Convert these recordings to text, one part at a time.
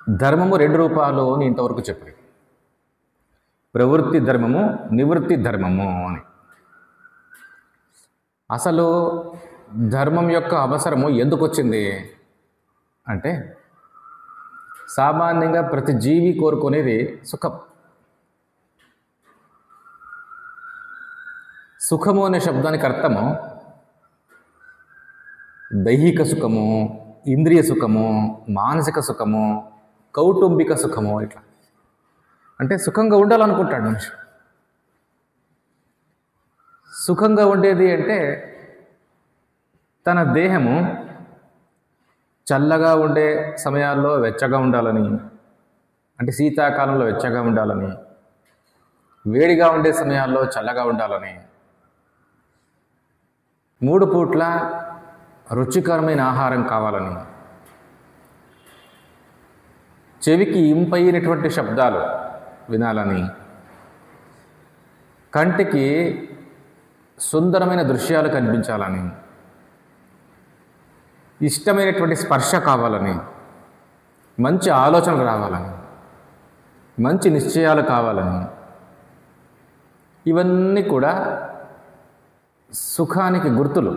ధర్మము రెండు రూపాలు అని ఇంతవరకు చెప్పారు. ప్రవృత్తి ధర్మము, నివృత్తి ధర్మము అని. అసలు ధర్మం యొక్క అవసరము ఎందుకు వచ్చింది అంటే, సామాన్యంగా ప్రతి జీవి కోరుకునేది సుఖం. సుఖము అనే శబ్దానికి అర్థము దైహిక సుఖము, ఇంద్రియ సుఖము, మానసిక సుఖము, కౌటుంబిక సుఖము. ఇట్లా అంటే సుఖంగా ఉండాలనుకుంటాడు మనిషి. సుఖంగా ఉండేది అంటే తన దేహము చల్లగా ఉండే సమయాల్లో వెచ్చగా ఉండాలని, అంటే శీతాకాలంలో వెచ్చగా ఉండాలని, వేడిగా ఉండే సమయాల్లో చల్లగా ఉండాలని, 3 పూట్ల రుచికరమైన ఆహారం కావాలని, చెవికి ఇంపైనటువంటి శబ్దాలు వినాలని, కంటికి సుందరమైన దృశ్యాలు కనిపించాలని, ఇష్టమైనటువంటి స్పర్శ కావాలని, మంచి ఆలోచనలు రావాలని, మంచి నిశ్చయాలు కావాలని, ఇవన్నీ కూడా సుఖానికి గుర్తులు.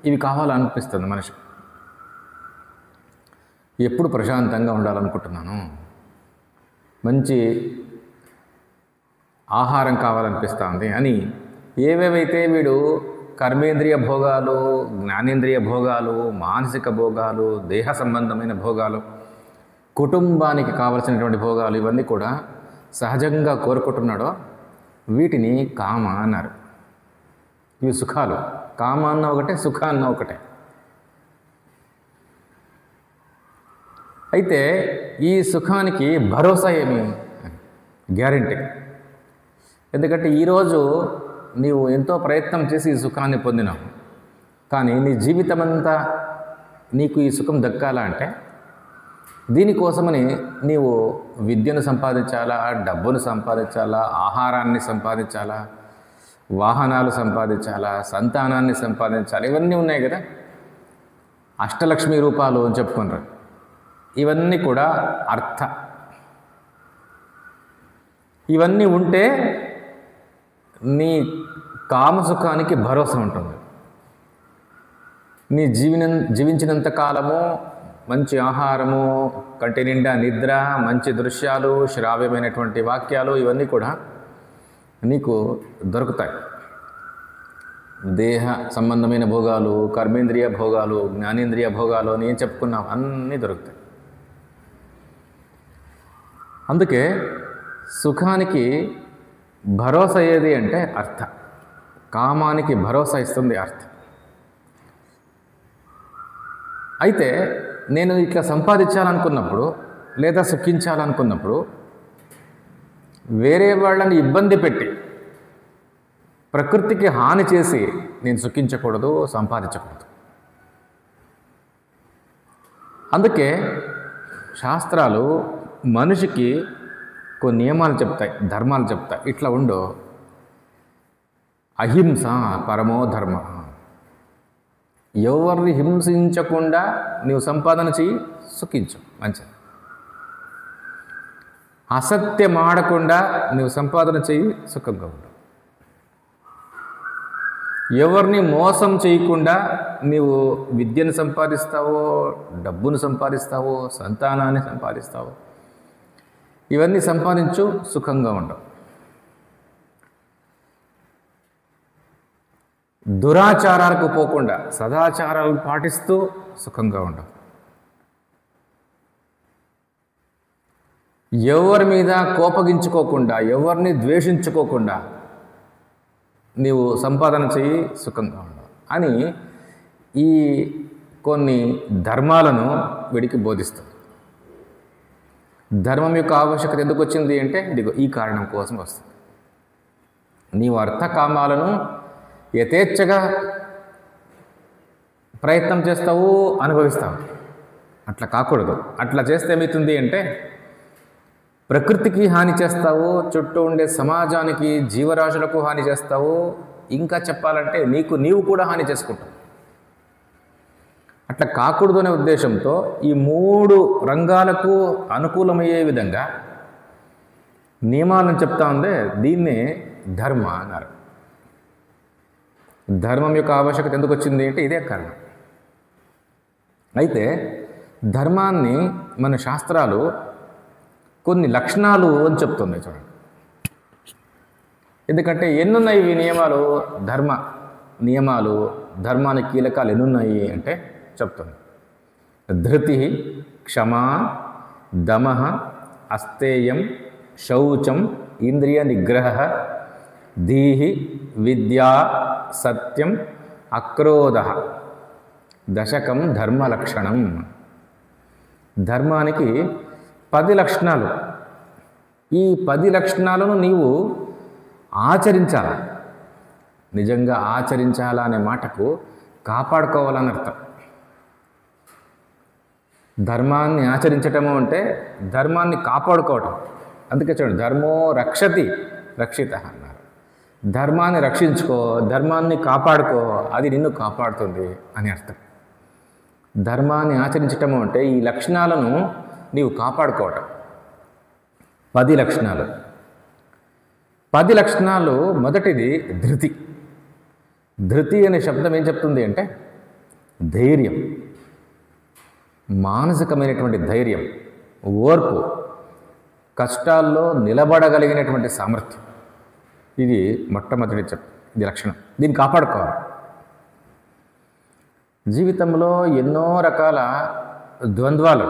ఇవి కావాలనిపిస్తుంది మనిషి. ఎప్పుడు ప్రశాంతంగా ఉండాలనుకుంటున్నాను, మంచి ఆహారం కావాలనిపిస్తుంది అని ఏవేవైతే వీడు కర్మేంద్రియ భోగాలు, జ్ఞానేంద్రియ భోగాలు, మానసిక భోగాలు, దేహ సంబంధమైన భోగాలు, కుటుంబానికి కావలసినటువంటి భోగాలు, ఇవన్నీ కూడా సహజంగా కోరుకుంటున్నాడో వీటిని కామ అన్నారు. ఇవి సుఖాలు. కామ అన్న ఒకటే, సుఖ అన్న ఒకటే. అయితే ఈ సుఖానికి భరోసా ఏమి? గ్యారెంటీ. ఎందుకంటే ఈరోజు నీవు ఎంతో ప్రయత్నం చేసి ఈ సుఖాన్ని పొందినావు, కానీ నీ జీవితం అంతా నీకు ఈ సుఖం దక్కాలా అంటే దీనికోసమని నీవు విద్యను సంపాదించాలా, డబ్బును సంపాదించాలా, ఆహారాన్ని సంపాదించాలా, వాహనాలు సంపాదించాలా, సంతానాన్ని సంపాదించాలి. ఇవన్నీ ఉన్నాయి కదా, అష్టలక్ష్మి రూపాలు అని చెప్పుకుంటారు. ఇవన్నీ కూడా అర్థ. ఇవన్నీ ఉంటే నీ కామసుఖానికి భరోసా ఉంటుంది. నీ జీవించినంత కాలము మంచి ఆహారము, కంటి నిండా నిద్ర, మంచి దృశ్యాలు, శ్రావ్యమైనటువంటి వాక్యాలు, ఇవన్నీ కూడా నీకు దొరుకుతాయి. దేహ సంబంధమైన భోగాలు, కర్మేంద్రియ భోగాలు, జ్ఞానేంద్రియ భోగాలు అని ఏం చెప్పుకున్నావు, అన్నీ దొరుకుతాయి. అందుకే సుఖానికి భరోసా ఏది అంటే అర్థ. కామానికి భరోసా ఇస్తుంది అర్థ. అయితే నేను ఇట్లా సంపాదించాలనుకున్నప్పుడు లేదా సుఖించాలనుకున్నప్పుడు వేరే వాళ్ళని ఇబ్బంది పెట్టి, ప్రకృతికి హాని చేసి నేను సుఖించకూడదు, సంపాదించకూడదు. అందుకే శాస్త్రాలు మనిషికి కొన్ని నియమాలు చెప్తాయి, ధర్మాలు చెప్తాయి. ఇట్లా ఉండు, అహింస పరమో ధర్మ. ఎవరిని హింసించకుండా నీవు సంపాదన చెయ్యి, సుఖించు, మంచిది. అసత్యం ఆడకుండా నీవు సంపాదన చెయ్యి, సుఖంగా ఉండు. ఎవరిని మోసం చేయకుండా నీవు విద్యను సంపాదిస్తావో, డబ్బును సంపాదిస్తావో, సంతానాన్ని సంపాదిస్తావో, ఇవన్నీ సంపాదించు, సుఖంగా ఉండవు. దురాచారాలకు పోకుండా సదాచారాలను పాటిస్తూ సుఖంగా ఉండవు. ఎవరి మీద కోపగించుకోకుండా, ఎవరిని ద్వేషించుకోకుండా నీవు సంపాదన చెయ్యి, సుఖంగా ఉండవు అని ఈ కొన్ని ధర్మాలను వీడికి బోధిస్తుంది. ధర్మం యొక్క ఆవశ్యకత ఎందుకు వచ్చింది అంటే ఇదిగో ఈ కారణం కోసం వస్తుంది. నీవు అర్థకామాలను యథేచ్ఛగా ప్రయత్నం చేస్తావు, అనుభవిస్తావు. అట్లా కాకూడదు. అట్లా చేస్తే ఏమవుతుంది అంటే ప్రకృతికి హాని చేస్తావు, చుట్టూ ఉండే సమాజానికి, జీవరాశులకు హాని చేస్తావు. ఇంకా చెప్పాలంటే నీవు కూడా హాని చేసుకుంటావు. అట్లా కాకూడదు అనే ఉద్దేశంతో ఈ 3 రంగాలకు అనుకూలమయ్యే విధంగా నియమాలను చెప్తా ఉందే దీన్నే ధర్మ అన్నారు. ధర్మం యొక్క ఆవశ్యకత ఎందుకు వచ్చింది అంటే ఇదే కారణం. అయితే ధర్మాన్ని మన శాస్త్రాలు కొన్ని లక్షణాలు అని చెప్తున్నాయి చూడండి. ఎందుకంటే ఎన్నున్నాయి ఇవి నియమాలు, నియమాలు ధర్మానికి కీలకాలు ఎన్నున్నాయి అంటే చెప్తుంది. ధృతి, క్షమా, దమ, అస్తేయం, శౌచం, ఇంద్రియ నిగ్రహ, ధీహి, విద్యా, సత్యం, అక్రోధ, దశకం ధర్మలక్షణం. ధర్మానికి 10 లక్షణాలు. ఈ 10 లక్షణాలను నీవు ఆచరించాలి. నిజంగా ఆచరించాలా అనే మాటకు కాపాడుకోవాలని అర్థం. ధర్మాన్ని ఆచరించటము అంటే ధర్మాన్ని కాపాడుకోవటం. అందుకే చూడండి, ధర్మో రక్షతి రక్షిత అన్నారు. ధర్మాన్ని రక్షించుకో, ధర్మాన్ని కాపాడుకో, అది నిన్ను కాపాడుతుంది అని అర్థం. ధర్మాన్ని ఆచరించటము అంటే ఈ లక్షణాలను నీవు కాపాడుకోవటం. 10 లక్షణాలు. 10 లక్షణాలు మొదటిది ధృతి. ధృతి అనే శబ్దం ఏం చెప్తుంది అంటే ధైర్యం, మానసికమైనటువంటి ధైర్యం, ఓర్పు, కష్టాల్లో నిలబడగలిగినటువంటి సామర్థ్యం. ఇది మొట్టమొదటి ఇది లక్షణం. దీన్ని కాపాడుకోవాలి. జీవితంలో ఎన్నో రకాల ద్వంద్వాలు,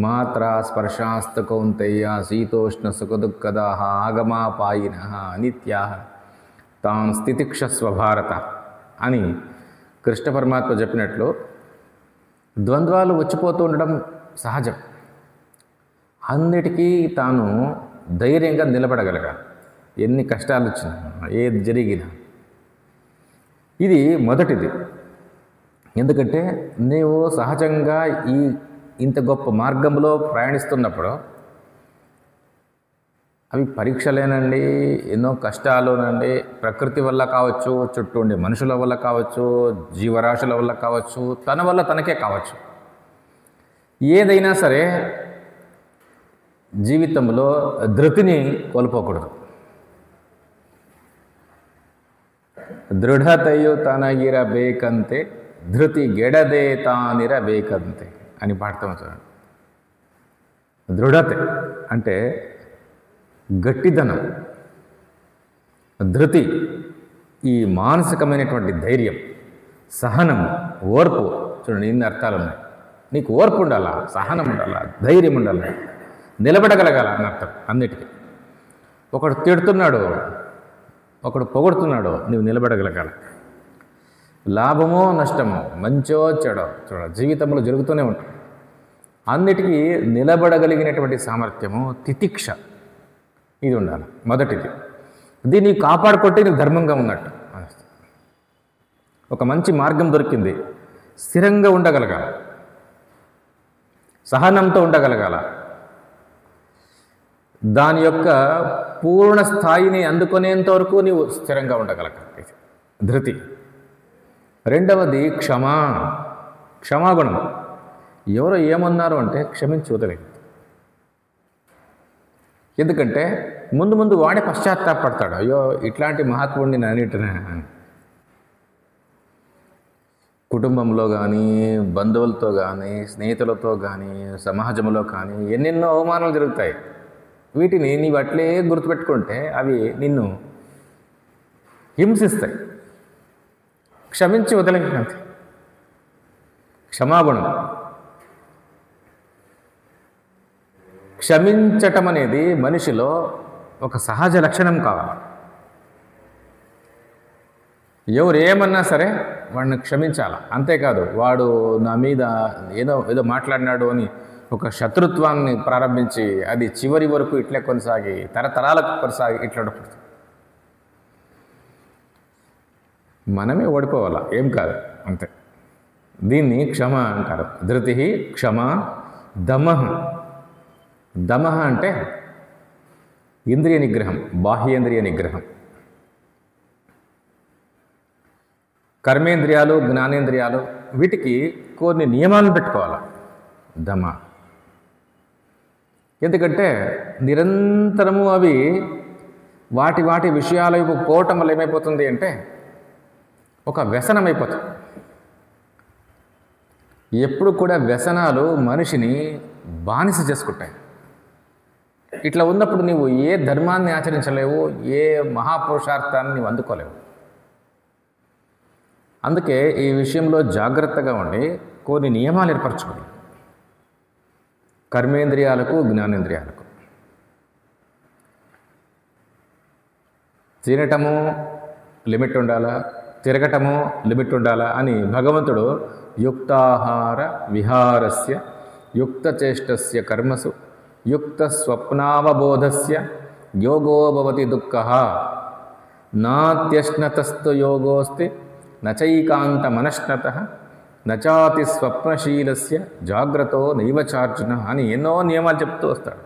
మాత్ర స్పర్శాస్త కౌంతేయ శీతోష్ణ సుఖదుఃఖదా ఆగమాపాయిన అనిత్యా తాం స్థితిక్షస్వ భారత అని కృష్ణ పరమాత్మ చెప్పినట్లు ద్వంద్వాలు వచ్చిపోతూ ఉండడం సహజం. అన్నిటికీ తాను ధైర్యంగా నిలబడగలగాలి. ఎన్ని కష్టాలు వచ్చినా, ఏది జరిగినా. ఇది మొదటిది. ఎందుకంటే నీవు సహజంగా ఇంత గొప్ప మార్గంలో ప్రయాణిస్తున్నప్పుడు అవి పరీక్షలేనండి, ఎన్నో కష్టాలునండి, ప్రకృతి వల్ల కావచ్చు, చుట్టూ ఉండే మనుషుల వల్ల కావచ్చు, జీవరాశుల వల్ల కావచ్చు, తన వల్ల తనకే కావచ్చు. ఏదైనా సరే జీవితంలో ధృతిని కోల్పోకూడదు. దృఢతయు తనగిరబేకంతే ధృతి గెడదే తానిరబేకంతే అని పాడతాం చూడండి. దృఢత అంటే గట్టిదనం, ధృతి ఈ మానసికమైనటువంటి ధైర్యం, సహనం, ఓర్పు. చూడండి, ఇన్ని అర్థాలు ఉన్నాయి. నీకు ఓర్పు ఉండాలా, సహనం ఉండాలా, ధైర్యం ఉండాలా, నిలబడగలగాల అని అర్థం. అన్నిటికీ ఒకడు తిడుతున్నాడు, ఒకడు పొగుడుతున్నాడు, నువ్వు నిలబడగలగాల. లాభమో నష్టమో, మంచో చెడో చూడ జీవితంలో జరుగుతూనే ఉంటుంది. అన్నిటికీ నిలబడగలిగినటువంటి సామర్థ్యము, తితిక్ష, ఇది ఉండాలి మొదటిది. దీన్ని కాపాడుకుంటే నీకు ధర్మంగా ఉన్నట్టు. ఒక మంచి మార్గం దొరికింది, స్థిరంగా ఉండగలగాల, సహనంతో ఉండగలగాల, దాని యొక్క పూర్ణ స్థాయిని అందుకునేంత వరకు నీవు స్థిరంగా ఉండగలగాలి. ధృతి. రెండవది క్షమాగుణం. ఎవరో ఏమన్నారు అంటే క్షమించి వదిలేదు. ఎందుకంటే ముందు వాడే పశ్చాత్తాపడతాడు, అయ్యో ఇట్లాంటి మహాత్ముడిని నన్నిటిన. కుటుంబంలో కానీ, బంధువులతో కానీ, స్నేహితులతో కానీ, సమాజంలో కానీ ఎన్నెన్నో అవమానాలు జరుగుతాయి. వీటిని నీవు అట్లే గుర్తుపెట్టుకుంటే అవి నిన్ను హింసిస్తాయి. క్షమించి వదిలేంత క్షమాగుణం. క్షమించటం అనేది మనిషిలో ఒక సహజ లక్షణం కావాలి. ఎవరు ఏమన్నా సరే వాడిని క్షమించాలి. అంతేకాదు వాడు నా మీద ఏదో మాట్లాడినాడు అని ఒక శత్రుత్వాన్ని ప్రారంభించి అది చివరి వరకు ఇట్లే కొనసాగి తరతరాలకు కొనసాగి ఇట్లా మనమే ఓడిపోవాలా, ఏం కాదు, అంతే. దీన్ని క్షమ అంటారు. ధృతి, క్షమ, దమః. దమః అంటే ఇంద్రియ నిగ్రహం, బాహ్యేంద్రియ నిగ్రహం. కర్మేంద్రియాలు, జ్ఞానేంద్రియాలు వీటికి కొన్ని నియమాలను పెట్టుకోవాలి. దమ. ఎందుకంటే నిరంతరము అవి వాటి వాటి విషయాల వైపు పోవటం వల్ల ఏమైపోతుంది అంటే ఒక వ్యసనం అయిపోతుంది. ఎప్పుడు కూడా వ్యసనాలు మనిషిని బానిస చేసుకుంటాయి. ఇట్లా ఉన్నప్పుడు నీవు ఏ ధర్మాన్ని ఆచరించలేవు, ఏ మహాపురుషార్థాన్ని నీవు అందుకోలేవు. అందుకే ఈ విషయంలో జాగ్రత్తగా ఉండి కొన్ని నియమాలు ఏర్పరచుకోవాలి. కర్మేంద్రియాలకు, జ్ఞానేంద్రియాలకు. తినటము లిమిట్ ఉండాలా, తిరగటము లిమిట్ ఉండాలా అని భగవంతుడు యుక్తాహార విహారస్య యుక్తచేష్టస్య కర్మసు యుక్త స్వప్నావబోధస్య యోగో భవతి దుఃఖః నాత్యశ్నతస్తు యోగోస్తి నచైకాంతమనశ్నతః నచాతి స్వప్నశీలస్య జాగ్రత్తో నైవచార్జున అని ఎన్నో నియమాలు చెప్తూ వస్తాడు.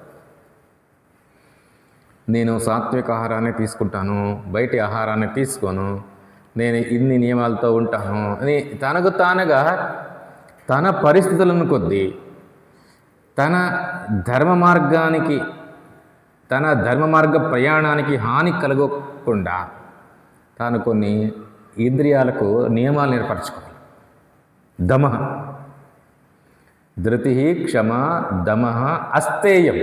నేను సాత్విక ఆహారాన్ని తీసుకుంటాను, బయటి ఆహారాన్ని తీసుకోను, నేను ఇన్ని నియమాలతో ఉంటాను అని తనకు తానుగా తన పరిస్థితులను కొద్దీ తన ధర్మ మార్గ ప్రయాణానికి హాని కలగకుండా తాను కొన్ని ఇంద్రియాలకు నియమాలు ఏర్పరచుకోవాలి. దమ, ధృతి, క్షమ, దమ, అస్తేయం.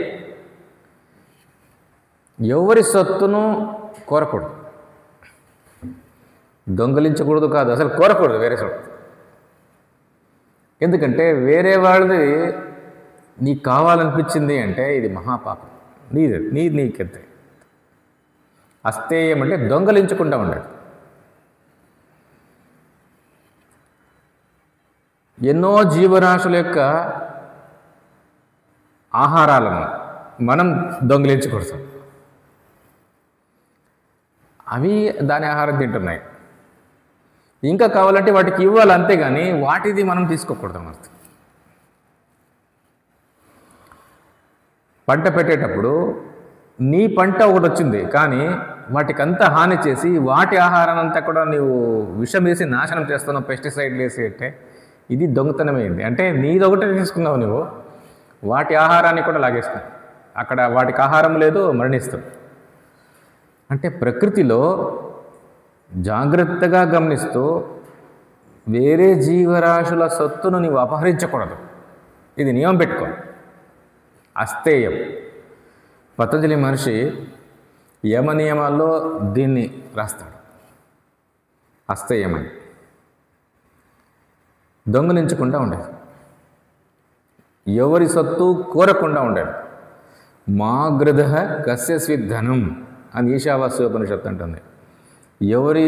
ఎవరి సొత్తును కోరకూడదు, దొంగలించకూడదు కాదు, అసలు కోరకూడదు వేరే సొత్తు. ఎందుకంటే వేరే వాళ్ళది నీకు కావాలనిపించింది అంటే ఇది మహాపాపం. నీకెంతే. అస్తేయం అంటే దొంగలించకుండా ఉండదు. ఎన్నో జీవరాశుల యొక్క ఆహారాలను మనం దొంగిలించకూడదు. అవి దాని ఆహారం తింటున్నాయి, ఇంకా కావాలంటే వాటికి ఇవ్వాలి, అంతేగాని వాటిది మనం తీసుకోకూడదు. అన్నమాట. పంట పెట్టేటప్పుడు నీ పంట ఒకటి వచ్చింది, కానీ వాటికంతా హాని చేసి వాటి ఆహారాన్ని అంతా కూడా నీవు విషం వేసి నాశనం చేస్తున్నావు, పెస్టిసైడ్లు వేసి అంటే ఇది దొంగతనమైంది. అంటే నీదొకటే తీసుకున్నావు, నువ్వు వాటి ఆహారాన్ని కూడా లాగేస్తున్నావు. అక్కడ వాటికి ఆహారం లేదు, మరణిస్తావు. అంటే ప్రకృతిలో జాగ్రత్తగా గమనిస్తూ వేరే జీవరాశుల సొత్తును నీవు అపహరించకూడదు. ఇది నియమం పెట్టుకో. అస్తేయం. పతంజలి మహర్షి యమ నియమాల్లో దీన్ని రాస్తాడు, అస్తేయమని. దొంగలించకుండా ఉండేది, ఎవరి సొత్తు కోరకుండా ఉండేది. మా గృధ కస్య స్విద్ధనం అని ఈశావాస్యోపనిషత్తు అంటుంది. ఎవరి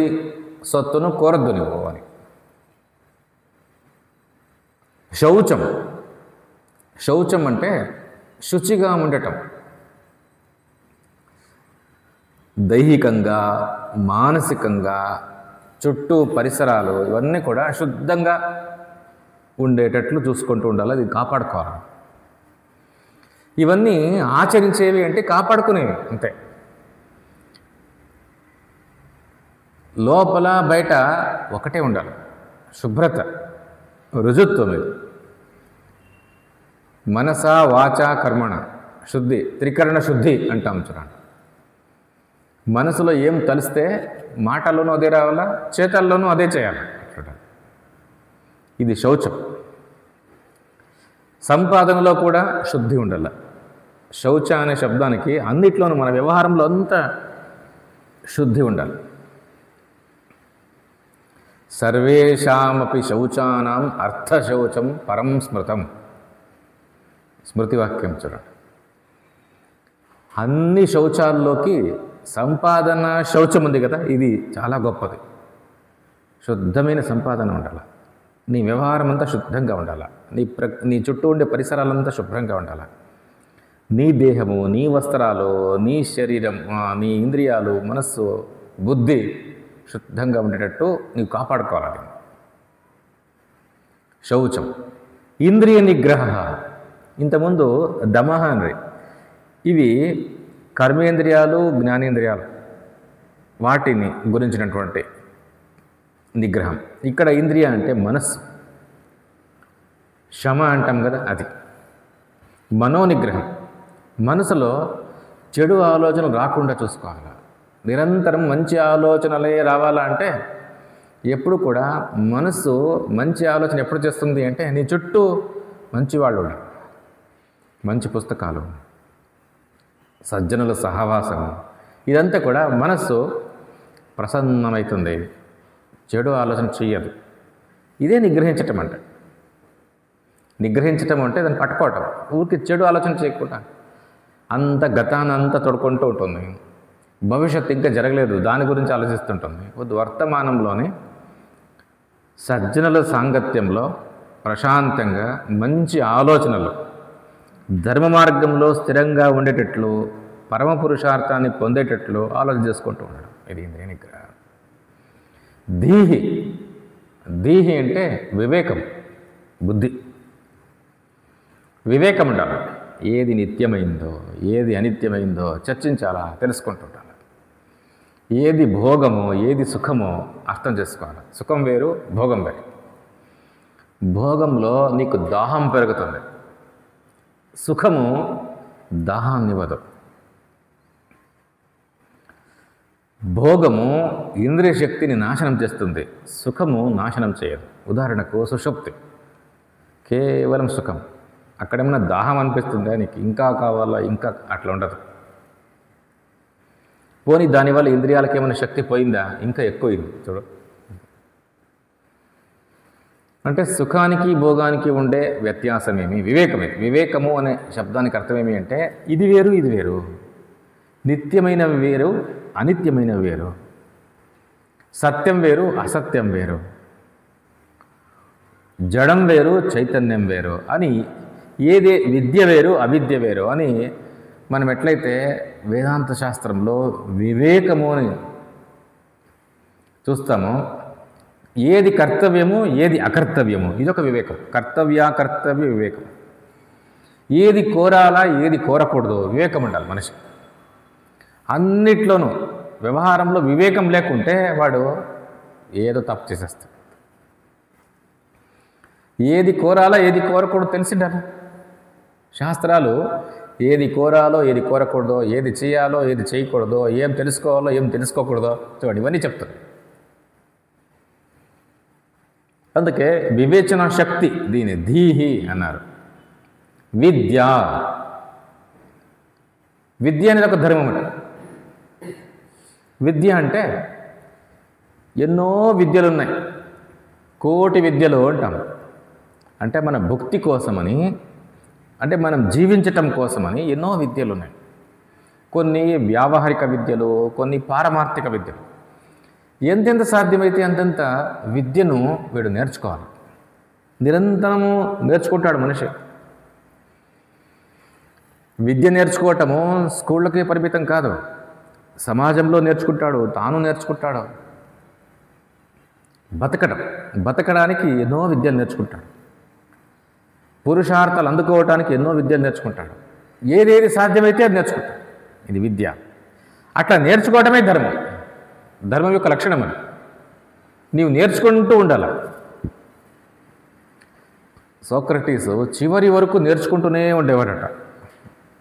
సొత్తును కోరద్దు నువ్వు అని. శౌచం. శౌచం అంటే శుచిగా ఉండటం. దైహికంగా, మానసికంగా, చుట్టూ పరిసరాలు ఇవన్నీ కూడా శుద్ధంగా ఉండేటట్లు చూసుకుంటూ ఉండాలి. అది కాపాడుకోవాలి. ఇవన్నీ ఆచరించేవి అంటే కాపాడుకునేవి అంతే. లోపల బయట ఒకటే ఉండాలి, శుభ్రత, రుజుత్వం. ఇది మనస వాచ కర్మణ శుద్ధి, త్రికరణ శుద్ధి అంటాం చూడండి. మనసులో ఏం తలిస్తే మాటల్లోనూ అదే రావాలా, చేతల్లోనూ అదే చేయాలి. ఇది శౌచం. సంపాదనలో కూడా శుద్ధి ఉండాలి. శౌచ అనే శబ్దానికి అన్నిట్లోనూ మన వ్యవహారంలో అంతా శుద్ధి ఉండాలి. సర్వేషామపి శౌచానాం అర్థశౌచం పరం స్మృతం. స్మృతివాక్యం చూడండి. అన్ని శౌచాల్లోకి సంపాదన శౌచం ఉంది కదా, ఇది చాలా గొప్పది. శుద్ధమైన సంపాదన ఉండాలి. నీ వ్యవహారం అంతా శుద్ధంగా ఉండాలి. నీ చుట్టూ ఉండే పరిసరాలంతా శుభ్రంగా ఉండాలి. నీ దేహము, నీ వస్త్రాలు, నీ శరీరం, నీ ఇంద్రియాలు, మనస్సు, బుద్ధి శుద్ధంగా ఉండేటట్టు నీవు కాపాడుకోవాలి. శౌచం. ఇంద్రియ నిగ్రహ. ఇంతకుముందు దమః అని, ఇవి కర్మేంద్రియాలు, జ్ఞానేంద్రియాలు, వాటిని గురించినటువంటి నిగ్రహం. ఇక్కడ ఇంద్రియ అంటే మనస్సు. శమ అంటాం కదా, అది మనోనిగ్రహం. మనసులో చెడు ఆలోచనలు రాకుండా చూసుకోవాలి. నిరంతరం మంచి ఆలోచనలే రావాలంటే ఎప్పుడు కూడా మనసు మంచి ఆలోచన ఎప్పుడు చేస్తుంది అంటే నీ చుట్టూ మంచివాళ్ళు ఉండాలి, మంచి పుస్తకాలు, సజ్జనుల సహవాసం, ఇదంతా కూడా మనస్సు ప్రసన్నమవుతుంది, చెడు ఆలోచన చెయ్యదు. ఇదే నిగ్రహించటం అంటే. నిగ్రహించటం అంటే దాన్ని పట్టుకోవటం. ఊరికి చెడు ఆలోచన చేయకుండా అంత గతానంతా తొడుకుంటూ ఉంటుంది. భవిష్యత్తు ఇంకా జరగలేదు, దాని గురించి ఆలోచిస్తుంటుంది. వర్తమానంలోనే సజ్జనుల సాంగత్యంలో ప్రశాంతంగా మంచి ఆలోచనలు, ధర్మ మార్గంలో స్థిరంగా ఉండేటట్లు, పరమ పురుషార్థాన్ని పొందేటట్లు ఆలోచన చేసుకుంటూ ఉండడం. ఇది ఇంద్రియ నిగ్రహం. ధీహి, ధీహి అంటే వివేకం, బుద్ధి. వివేకం ఉండాలి. ఏది నిత్యమైందో ఏది అనిత్యమైందో చర్చించాలా, తెలుసుకుంటుంటాను. ఏది భోగమో ఏది సుఖమో అర్థం చేసుకోవాలి. సుఖం వేరు, భోగం వేరు. భోగంలో నీకు దాహం పెరుగుతుంది, సుఖము దాహాన్ని ఇవ్వదు. భోగము ఇంద్రియ శక్తిని నాశనం చేస్తుంది, సుఖము నాశనం చేయదు. ఉదాహరణకు సుషుప్తి, కేవలం సుఖం. అక్కడేమైనా దాహం అనిపిస్తుందా నీకు, ఇంకా కావాలా, ఇంకా అట్లా ఉండదు. పోనీ దానివల్ల ఇంద్రియాలకు ఏమైనా శక్తి పోయిందా, ఇంకా ఎక్కువైంది. చూడు, అంటే సుఖానికి భోగానికి ఉండే వ్యత్యాసమేమి? వివేకమే. వివేకము అనే శబ్దానికి అర్థమేమి అంటే ఇది వేరు ఇది వేరు, నిత్యమైనవి వేరు అనిత్యమైనవి వేరు, సత్యం వేరు అసత్యం వేరు, జడం వేరు చైతన్యం వేరు అని, ఏదే విద్య వేరు అవిద్య వేరు అని మనం ఎట్లయితే వేదాంత శాస్త్రంలో వివేకము అని చూస్తామో, ఏది కర్తవ్యము ఏది అకర్తవ్యము ఇదొక వివేకం. కర్తవ్య వివేకం. ఏది కోరాలా ఏది కోరకూడదు వివేకం ఉండాలి మనిషి. అన్నిట్లోనూ వ్యవహారంలో వివేకం లేకుంటే వాడు ఏదో తప్పు చేసేస్తాడు. ఏది కోరాలా ఏది కోరకూడదు తెలిసిండాలి. శాస్త్రాలు ఏది కోరాలో ఏది కోరకూడదో, ఏది చేయాలో ఏది చేయకూడదో, ఏం తెలుసుకోవాలో ఏం తెలుసుకోకూడదో చూడండి, ఇవన్నీ చెప్తారు. అందుకే వివేచన శక్తి, దీని ధీహి అన్నారు. విద్య, విద్య అనేది ఒక ధర్మం అంట. విద్య అంటే ఎన్నో విద్యలు ఉన్నాయి, కోటి విద్యలు అంటాం. అంటే మన భుక్తి కోసమని, అంటే మనం జీవించటం కోసమని ఎన్నో విద్యలు ఉన్నాయి. కొన్ని వ్యావహారిక విద్యలు, కొన్ని పారమార్థిక విద్యలు. ఎంతెంత సాధ్యమైతే అంతంత విద్యను వీడు నేర్చుకోవాలి. నిరంతరము నేర్చుకుంటాడు మనిషి. విద్య నేర్చుకోవటము స్కూళ్ళకే పరిమితం కాదు, సమాజంలో నేర్చుకుంటాడు, తాను నేర్చుకుంటాడు. బతకడానికి ఎన్నో విద్యలు నేర్చుకుంటాడు. పురుషార్థాలు అందుకోవటానికి ఎన్నో విద్యలు నేర్చుకుంటాడు. ఏదేది సాధ్యమైతే అది నేర్చుకుంటాడు. ఇది విద్య. అట్లా నేర్చుకోవటమే ధర్మం. ధర్మం యొక్క లక్షణం అది. నీవు నేర్చుకుంటూ ఉండాలి. సోక్రటీసు చివరి వరకు నేర్చుకుంటూనే ఉండేవాడట.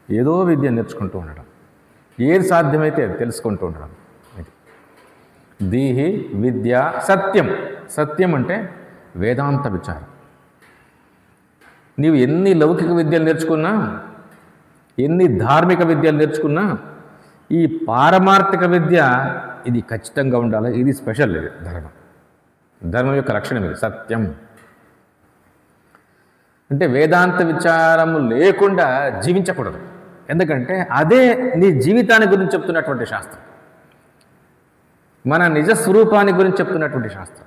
ఏదో విద్య నేర్చుకుంటూ ఉండడం, ఏది సాధ్యమైతే అది తెలుసుకుంటూ ఉండడం. దీహి విద్య సత్యం. సత్యం అంటే వేదాంత విచారం. నీవు ఎన్ని లౌకిక విద్యలు నేర్చుకున్నా, ఎన్ని ధార్మిక విద్యలు నేర్చుకున్నా, ఈ పారమార్థిక విద్య ఇది ఖచ్చితంగా ఉండాలి. ఇది స్పెషల్. ఇది ధర్మం. ధర్మం యొక్క లక్షణం ఇది, సత్యం. అంటే వేదాంత విచారము లేకుండా జీవించకూడదు. ఎందుకంటే అదే నీ జీవితాన్ని గురించి చెప్తున్నటువంటి శాస్త్రం, మన నిజ స్వరూపాన్ని గురించి చెప్తున్నటువంటి శాస్త్రం.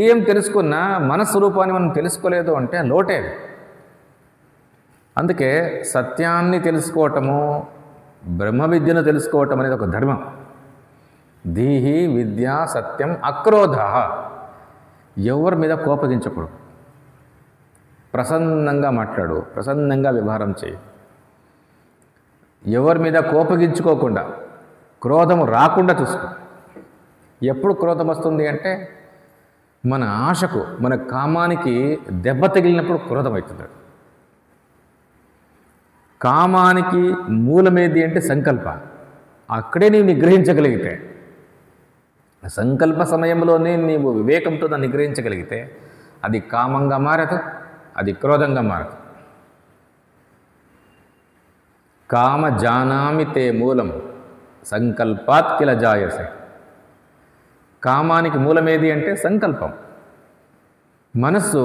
ఏం తెలుసుకున్నా మన స్వరూపాన్ని మనం తెలుసుకోలేదు అంటే లోటే. అందుకే సత్యాన్ని తెలుసుకోవటము, బ్రహ్మ విద్యను తెలుసుకోవటం అనేది ఒక ధర్మం. ధీహి విద్య సత్యం అక్రోధ. ఎవరి మీద కోపగించకూడదు. ప్రసన్నంగా మాట్లాడు, ప్రసన్నంగా వ్యవహారం చేయి. ఎవరి మీద కోపగించుకోకుండా, క్రోధం రాకుండా చూసుకో. ఎప్పుడు క్రోధం వస్తుంది అంటే మన ఆశకు, మన కామానికి దెబ్బ తగిలినప్పుడు క్రోధమవుతుంది. కామానికి మూలమేది అంటే సంకల్ప. అక్కడే నీవు నిగ్రహించగలిగితే, సంకల్ప సమయంలోనే నీవు వివేకంతో దాన్ని నిగ్రహించగలిగితే అది కామంగా మారదు, అది క్రోధంగా మారదు. కామ జానామి తే మూలం సంకల్పాత్ కిల జాయసే. కామానికి మూలమేది అంటే సంకల్పం. మనస్సు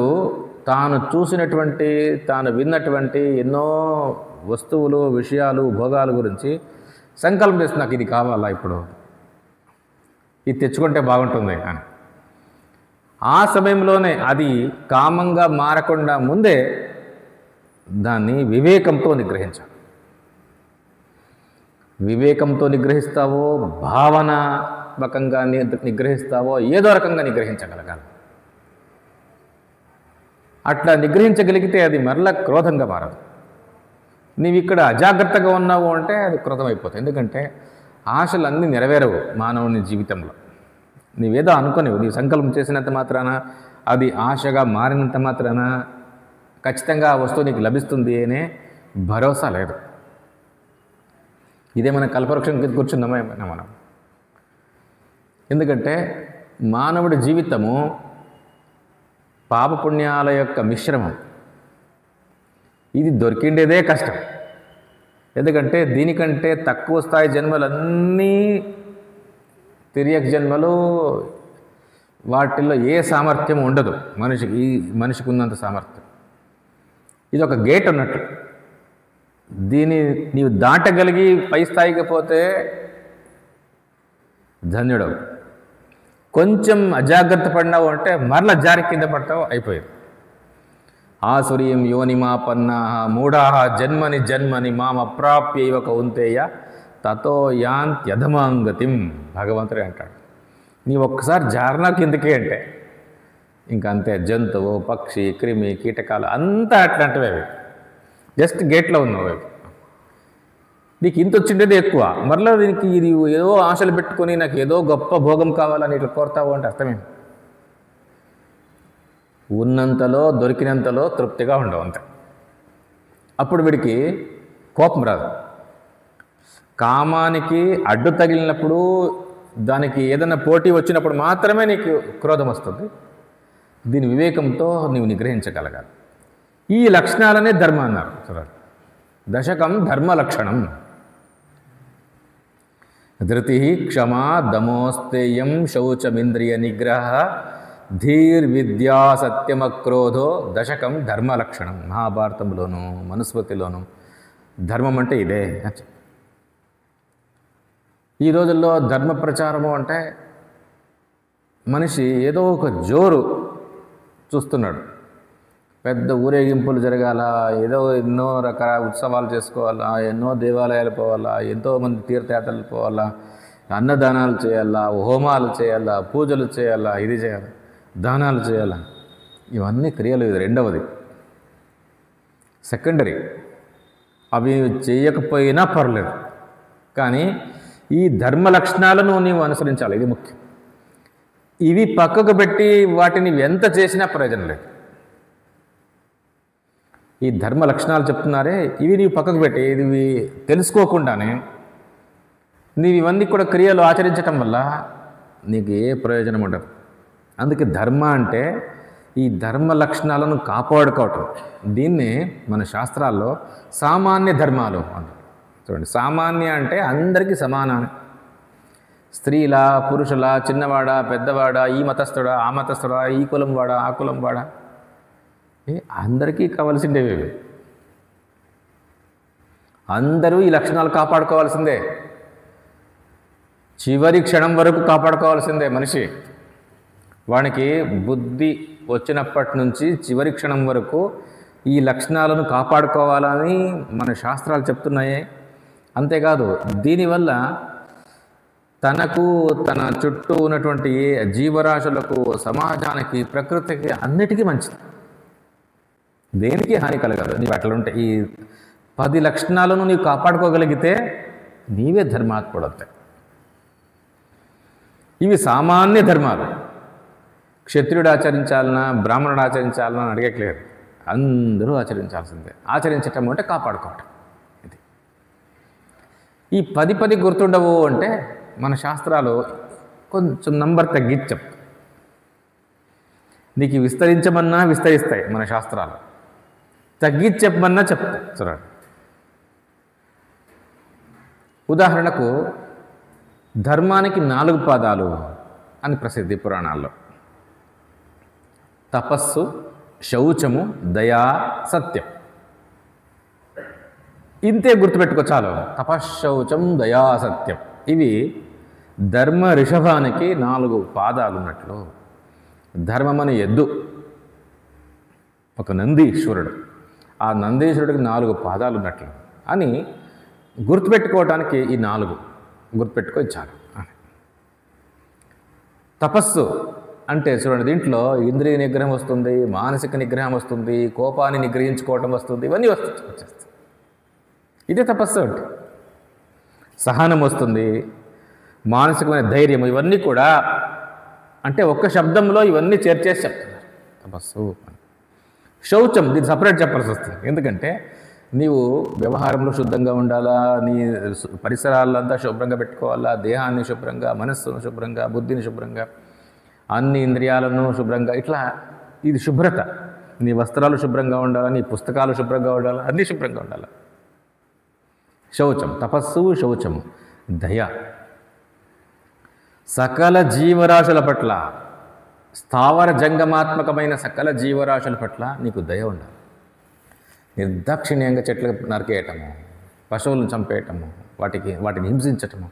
తాను చూసినటువంటి, తాను విన్నటువంటి ఎన్నో వస్తువులు, విషయాలు, భోగాల గురించి సంకల్పం చేస్తుంది, నాకు ఇది కావాలా, ఇప్పుడు ఇది తెచ్చుకుంటే బాగుంటుంది అని. ఆ సమయంలోనే అది కామంగా మారకుండా ముందే దాన్ని వివేకంతో నిగ్రహించాలి. వివేకంతో నిగ్రహిస్తావో, భావనాత్మకంగా నిగ్రహిస్తావో, ఏదో రకంగా నిగ్రహించగలగాలి. అట్లా నిగ్రహించగలిగితే అది మరలా క్రోధంగా మారదు. నీవు ఇక్కడ అజాగ్రత్తగా ఉన్నావు అంటే అది క్రోధం అయిపోతుంది. ఎందుకంటే ఆశలన్నీ నెరవేరవు మానవుని జీవితంలో. నీవేదో అనుకోనివు, నీవు సంకల్పం చేసినంత మాత్రాన, అది ఆశగా మారినంత మాత్రాన ఖచ్చితంగా ఆ వస్తువు నీకు లభిస్తుంది అనే భరోసా లేదు. ఇదే మన కల్పవృక్షం కింద కూర్చున్నామా ఏమైనా మనం. ఎందుకంటే మానవుడి జీవితము పాపపుణ్యాల యొక్క మిశ్రమం. ఇది దొరికిండేదే కష్టం. ఎందుకంటే దీనికంటే తక్కువ స్థాయి జన్మలన్నీ తిరియక్ జన్మలు, వాటిల్లో ఏ సామర్థ్యం ఉండదు మనిషికి ఉన్నంత సామర్థ్యం. ఇది ఒక గేట్ అన్నట్టు. దీన్ని నీవు దాటగలిగి పై స్థాయికి పోతే ధన్యుడవు. కొంచెం అజాగ్రత్త పడినావు అంటే మరల జారి కింద పడతావు, అయిపోయింది. ఆసురీం యోనిమాపన్నా మూఢా జన్మని జన్మని మామప్రాప్యైవ కౌంతేయ తతో యాంత్యధమాంగతిం. భగవంతుడే అంటాడు. నీ ఒక్కసారి జారణ కిందకే అంటే ఇంకంతే. జంతువు, పక్షి, క్రిమి, కీటకాలు అంతా అట్లాంటివి. అవి జస్ట్ గేట్లో ఉన్నావు. అవి నీకు ఇంత వచ్చిండేది ఎక్కువ. మరలా దీనికి ఇది ఏదో ఆశలు పెట్టుకొని నాకు ఏదో గొప్ప భోగం కావాలని ఇట్లా కోరుతావు అంటే అర్థమేమి? ఉన్నంతలో, దొరికినంతలో తృప్తిగా ఉండవు అంతే. అప్పుడు వీడికి కోపం రాదు. కామానికి అడ్డు తగిలినప్పుడు, దానికి ఏదైనా పోటీ వచ్చినప్పుడు మాత్రమే నీకు క్రోధం వస్తుంది. దీని వివేకంతో నీవు నిగ్రహించగలగాలి. ఈ లక్షణాలనే ధర్మ అన్నారు. చూడండి, దశకం ధర్మ లక్షణం. ధృతి, క్షమా, దమోస్తేయం, శౌచమింద్రియ నిగ్రహ, ధీర్విద్యా, సత్యమక్రోధో దశకం ధర్మలక్షణం. మహాభారతంలోను మనుస్మృతిలోను ధర్మం అంటే ఇదే. ఈ రోజుల్లో ధర్మ ప్రచారము అంటే మనిషి ఏదో ఒక జోరు చూస్తున్నాడు. పెద్ద ఊరేగింపులు జరగాల, ఏదో ఎన్నో రకాల ఉత్సవాలు చేసుకోవాలా, ఎన్నో దేవాలయాలు పోవాలా, ఎంతోమంది తీర్థయాత్రలు పోవాలా, అన్నదానాలు చేయాలా, హోమాలు చేయాలా, పూజలు చేయాలా, ఇది చేయాలి, దానాలు చేయాలా. ఇవన్నీ క్రియలు. ఇది రెండవది, సెకండరీ. అవి చేయకపోయినా పర్లేదు, కానీ ఈ ధర్మ లక్షణాలను నీవు అనుసరించాలి. ఇది ముఖ్యం. ఇవి పక్కకు పెట్టి వాటిని ఎంత చేసినా ప్రయోజనం లేదు. ఈ ధర్మ లక్షణాలు చెప్తున్నారే, ఇవి నీవు పక్కకు పెట్టి, ఇవి తెలుసుకోకుండానే నీవు ఇవన్నీ కూడా క్రియలు ఆచరించటం వల్ల నీకు ఏ ప్రయోజనం ఉండదు. అందుకే ధర్మ అంటే ఈ ధర్మ లక్షణాలను కాపాడుకోవటం. దీన్ని మన శాస్త్రాల్లో సామాన్య ధర్మాలు అంటారు. చూడండి, సామాన్య అంటే అందరికీ సమానాన్ని. స్త్రీల, పురుషుల, చిన్నవాడా, పెద్దవాడా, ఈ మతస్థుడా, ఆ మతస్థుడా, ఈ కులం వాడా, ఆ కులం వాడా, అందరికీ కావాల్సిండేవి. అందరూ ఈ లక్షణాలు కాపాడుకోవాల్సిందే. చివరి క్షణం వరకు కాపాడుకోవాల్సిందే మనిషి. వానికి బుద్ధి వచ్చినప్పటి నుంచి చివరి క్షణం వరకు ఈ లక్షణాలను కాపాడుకోవాలని మన శాస్త్రాలు చెప్తున్నాయి. అంతేకాదు, దీనివల్ల తనకు, తన చుట్టూ ఉన్నటువంటి జీవరాశులకు, సమాజానికి, ప్రకృతికి అన్నిటికీ మంచిది. దేనికి హాని కలగదు. నీవు అట్లా ఉంటే ఈ 10 లక్షణాలను నీవు కాపాడుకోగలిగితే నీవే ధర్మాత్ముడు అవుతాయి. ఇవి సామాన్య ధర్మాలు. క్షత్రియుడు ఆచరించాలన్నా బ్రాహ్మణుడు ఆచరించాలన్నా అని అడిగట్లేదు. అందరూ ఆచరించాల్సిందే. ఆచరించటం అంటే కాపాడుకోవటం. ఇది ఈ 10 గుర్తుండవు అంటే మన శాస్త్రాలు కొంచెం నంబర్ తగ్గించి చెప్తాయి. నీకు విస్తరించమన్నా విస్తరిస్తాయి మన శాస్త్రాలు, తగ్గించి చెప్పమన్నా చెప్తాయి. చూడండి, ఉదాహరణకు ధర్మానికి 4 పాదాలు అని ప్రసిద్ధి పురాణాల్లో. తపస్సు, శౌచము, దయా, సత్యం. ఇంతే గుర్తుపెట్టుకో చాలు. తపశ్శౌచం, దయా, సత్యం. ఇవి ధర్మ రిషభానికి 4 పాదాలు ఉన్నట్లు. ధర్మమని ఎద్దు, ఒక నందీశ్వరుడు, ఆ నందీశ్వరుడికి 4 పాదాలు ఉన్నట్లు అని గుర్తుపెట్టుకోవటానికి ఈ 4 గుర్తుపెట్టుకో చాలు. తపస్సు అంటే చూడండి, దీంట్లో ఇంద్రియ నిగ్రహం వస్తుంది, మానసిక నిగ్రహం వస్తుంది, కోపాన్ని నిగ్రహించుకోవటం వస్తుంది, ఇవన్నీ వచ్చేస్తాయి. ఇదే తపస్సు అంటే. సహనం వస్తుంది, మానసికమైన ధైర్యం, ఇవన్నీ కూడా అంటే ఒక్క శబ్దంలో ఇవన్నీ చేర్చేసి చెప్తున్నారు తపస్సు. శౌచం దీన్ని సపరేట్ చెప్పాల్సి వస్తుంది. ఎందుకంటే నీవు వ్యవహారంలో శుద్ధంగా ఉండాలా, నీ పరిసరాలంతా శుభ్రంగా పెట్టుకోవాలా, దేహాన్ని శుభ్రంగా, మనస్సును శుభ్రంగా, బుద్ధిని శుభ్రంగా, అన్ని ఇంద్రియాలను శుభ్రంగా, ఇట్లా ఇది శుభ్రత. నీ వస్త్రాలు శుభ్రంగా ఉండాలా, నీ పుస్తకాలు శుభ్రంగా ఉండాలా, అన్నీ శుభ్రంగా ఉండాలి. శౌచం, తపస్సు, శౌచము. దయ, సకల జీవరాశుల పట్ల, స్థావర జంగమాత్మకమైన సకల జీవరాశుల పట్ల నీకు దయ ఉండాలి. నిర్దాక్షిణ్యంగా చెట్లు నరికేయటము, పశువులను చంపేయటము, వాటిని హింసించటము,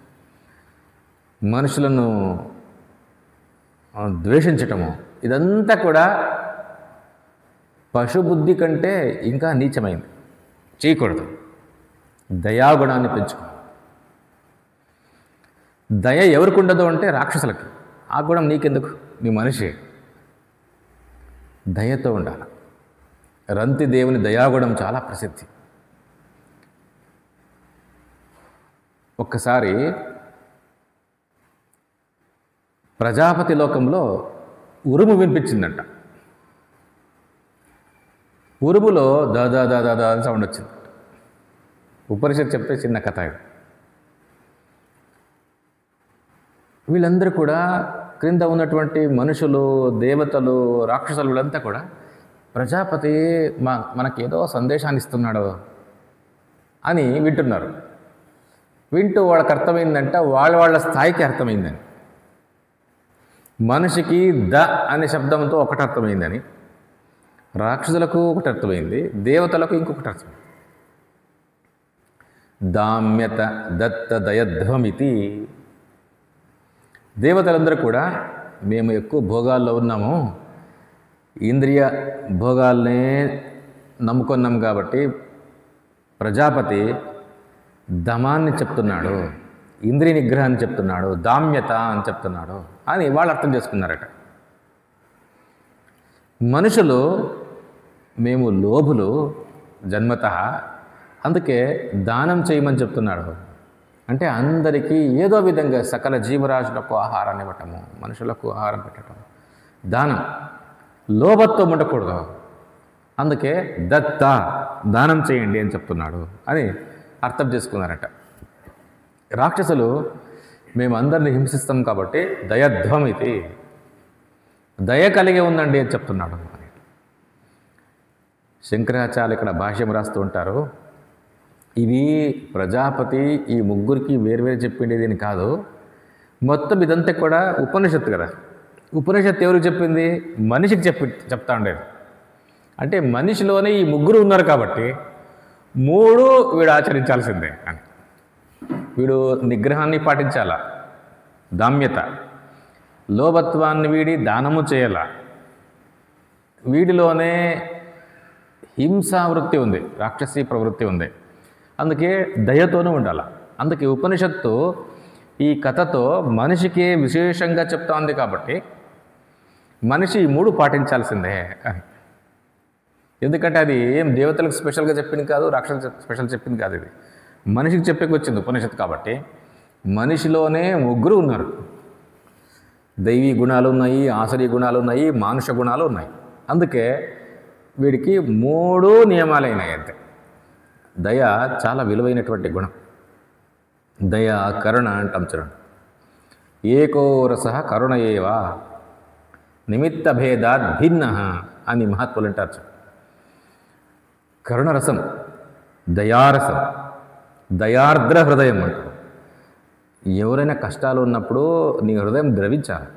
మనుషులను ద్వేషించటము, ఇదంతా కూడా పశుబుద్ధి కంటే ఇంకా నీచమైంది. చేయకూడదు. దయాగుణాన్ని పెంచుకో. దయ ఎవరికి ఉండదు అంటే రాక్షసులకి. ఆ గుణం నీకెందుకు? నీ మనిషి దయతో ఉండాలి. రంతి దేవుని దయాగుణం చాలా ప్రసిద్ధి. ఒక్కసారి ప్రజాపతి లోకంలో ఉరుము వినిపించిందంట. ఉరుములో దాదా దాదా అని సౌండ్ వచ్చింది. ఉపనిషత్తు చెప్పే చిన్న కథ ఇది. వీళ్ళందరూ కూడా క్రింద ఉన్నటువంటి మనుషులు, దేవతలు, రాక్షసులు వీళ్ళంతా కూడా ప్రజాపతి మనకేదో సందేశాన్ని ఇస్తున్నాడు అని వింటున్నారు. వింటూ వాళ్ళకి అర్థమైందంట, వాళ్ళ స్థాయికి అర్థమైందని. మనిషికి ద అనే శబ్దంతో ఒకటి అర్థమైందని, రాక్షసులకు ఒకటి అర్థమైంది, దేవతలకు ఇంకొకటి అర్థమైంది. దామ్యత దత్త దయధ్వమితి. దేవతలందరూ కూడా మేము ఎక్కువ భోగాల్లో ఉన్నాము, ఇంద్రియ భోగాల్నే నమ్ముకున్నాం కాబట్టి ప్రజాపతి దమాన్ని చెప్తున్నాడు, ఇంద్రియ నిగ్రహాన్ని చెప్తున్నాడు, దామ్యత అని చెప్తున్నాడు అని వాళ్ళు అర్థం చేసుకున్నారట. మనుషులు మేము లోభులు జన్మతః, అందుకే దానం చేయమని చెప్తున్నాడు. అంటే అందరికీ ఏదో విధంగా సకల జీవరాశులకు ఆహారాన్ని ఇవ్వటము, మనుషులకు ఆహారం పెట్టడం, దానం. లోభత్వం ఉండకూడదు. అందుకే దత్త, దానం చేయండి అని చెప్తున్నాడు అని అర్థం చేసుకున్నారట. రాక్షసులు మేము అందరిని హింసిస్తాం కాబట్టి దయధ్వం ఇది, దయ కలిగి ఉందండి అని చెప్తున్నాడు. శంకరాచార్యులు ఇక్కడ భాష్యం రాస్తూ ఉంటారు. ఇవి ప్రజాపతి ఈ ముగ్గురికి వేరువేరు చెప్పిండేది అని కాదు, మొత్తం ఇదంతా కూడా ఉపనిషత్తు కదా. ఉపనిషత్తు ఎవరికి చెప్పింది? మనిషికి చెప్తా ఉండేది. అంటే మనిషిలోనే ఈ ముగ్గురు ఉన్నారు కాబట్టి 3 వీడు ఆచరించాల్సిందే అని. వీడు నిగ్రహాన్ని పాటించాలా, దామ్యత, లోభత్వాన్ని వీడి దానము చేయాల, వీడిలోనే హింసావృత్తి ఉంది, రాక్షసీ ప్రవృత్తి ఉంది. అందుకే దయతోనూ ఉండాలి. అందుకే ఉపనిషత్తు ఈ కథతో మనిషికి విశేషంగా చెప్తా ఉంది కాబట్టి మనిషి ఈ 3 పాటించాల్సిందే అని. ఎందుకంటే అది ఏం దేవతలకు స్పెషల్గా చెప్పింది కాదు, రాక్షసులకు స్పెషల్ చెప్పింది కాదు. ఇది మనిషికి చెప్పేకి వచ్చింది ఉపనిషత్తు కాబట్టి. మనిషిలోనే 3 ఉన్నారు. దైవీ గుణాలు ఉన్నాయి, ఆసురీ గుణాలు ఉన్నాయి, మానుష గుణాలు ఉన్నాయి. అందుకే వీడికి 3 నియమాలైనాయి అంతే. దయ చాలా విలువైనటువంటి గుణం. దయ, కరుణ అంటాం చూడండి. ఏకో రసః కరుణ ఏవ నిమిత్త భేదాత్ భిన్న అని మహాత్ములు అంటారు. కరుణరసం, దయారసం, దయార్ద్ర హృదయం అంటారు. ఎవరైనా కష్టాలు ఉన్నప్పుడు నీ హృదయం ద్రవించాలి,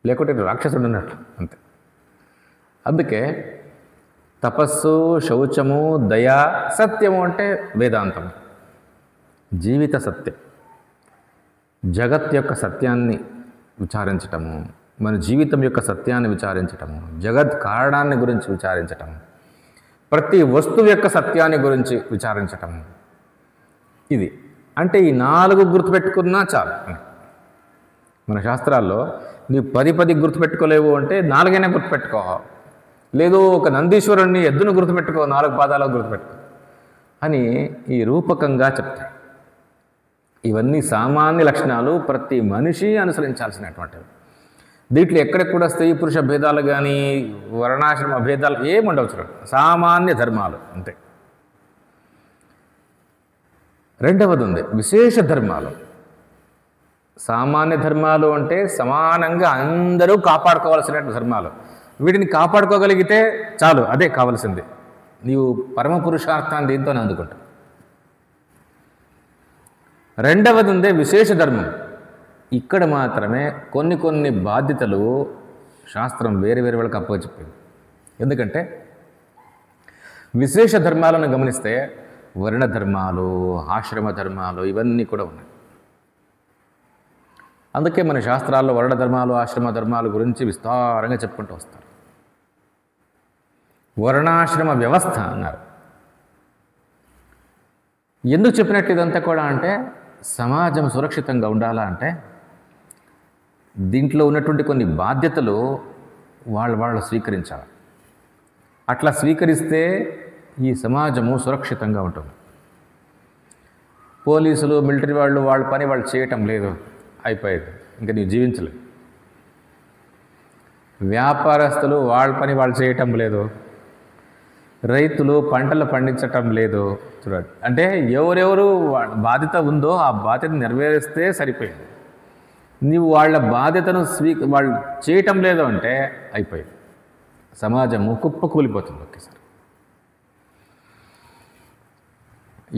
లేకుంటే రాక్షసుడు ఉన్నట్లు అంతే. అందుకే తపస్సు, శౌచము, దయ, సత్యము అంటే వేదాంతం, జీవిత సత్యం, జగత్ యొక్క సత్యాన్ని విచారించటము, మన జీవితం యొక్క సత్యాన్ని విచారించటము, జగత్ కారణాన్ని గురించి విచారించటము, ప్రతి వస్తువు యొక్క సత్యాన్ని గురించి విచారించటము. ఇది అంటే ఈ 4 గుర్తుపెట్టుకున్నా చాలు. మన శాస్త్రాల్లో నీవు 10 గుర్తుపెట్టుకోలేవు అంటే 4 గుర్తుపెట్టుకో. లేదు ఒక నందీశ్వరుణ్ణి, ఎద్దును గుర్తుపెట్టుకో, 4 పాదాలకు గుర్తుపెట్టుకో అని ఈ రూపకంగా చెప్తాయి. ఇవన్నీ సామాన్య లక్షణాలు, ప్రతి మనిషి అనుసరించాల్సినటువంటివి. దీంట్లో ఎక్కడెక్కడ స్త్రీ పురుష భేదాలు కానీ వర్ణాశ్రమ భేదాలు ఏముండవు చూడండి, సామాన్య ధర్మాలు అంతే. రెండవది ఉంది విశేష ధర్మాలు. సామాన్య ధర్మాలు అంటే సమానంగా అందరూ కాపాడుకోవాల్సిన ధర్మాలు. వీటిని కాపాడుకోగలిగితే చాలు, అదే కావలసింది. నీవు పరమ పురుషార్థాన్ని దీంతోనే అందుకుంటావు. రెండవది ఉందే విశేష ధర్మం. ఇక్కడ మాత్రమే కొన్ని బాధ్యతలు శాస్త్రం వేరే వాళ్ళకి అప్పచెప్పింది. ఎందుకంటే విశేష ధర్మాలను గమనిస్తే వర్ణ ధర్మాలు, ఆశ్రమ ధర్మాలు ఇవన్నీ కూడా ఉన్నాయి. అందుకే మన శాస్త్రాల్లో వర్ణ ధర్మాలు, ఆశ్రమ ధర్మాల గురించి విస్తారంగా చెప్పుకుంటూ వస్తారు. వర్ణాశ్రమ వ్యవస్థ అన్నారు. ఎందుకు చెప్పినట్టు ఇదంతా కూడా అంటే సమాజం సురక్షితంగా ఉండాలా అంటే దీంట్లో ఉన్నటువంటి కొన్ని బాధ్యతలు వాళ్ళు స్వీకరించాలి. అట్లా స్వీకరిస్తే ఈ సమాజము సురక్షితంగా ఉంటుంది. పోలీసులు, మిలిటరీ వాళ్ళు వాళ్ళ పని వాళ్ళు చేయటం లేదు, అయిపోయేది, ఇంకా నీవు జీవించలేదు. వ్యాపారస్తులు వాళ్ళ పని వాళ్ళు చేయటం లేదు, రైతులు పంటలు పండించటం లేదు. చూడండి, అంటే ఎవరెవరు బాధ్యత ఉందో ఆ బాధ్యత నెరవేరిస్తే సరిపోయింది. నీవు వాళ్ళ బాధ్యతను వాళ్ళు చేయటం లేదు అంటే అయిపోయింది, సమాజము కుప్పకూలిపోతుంది ఒకేసారి.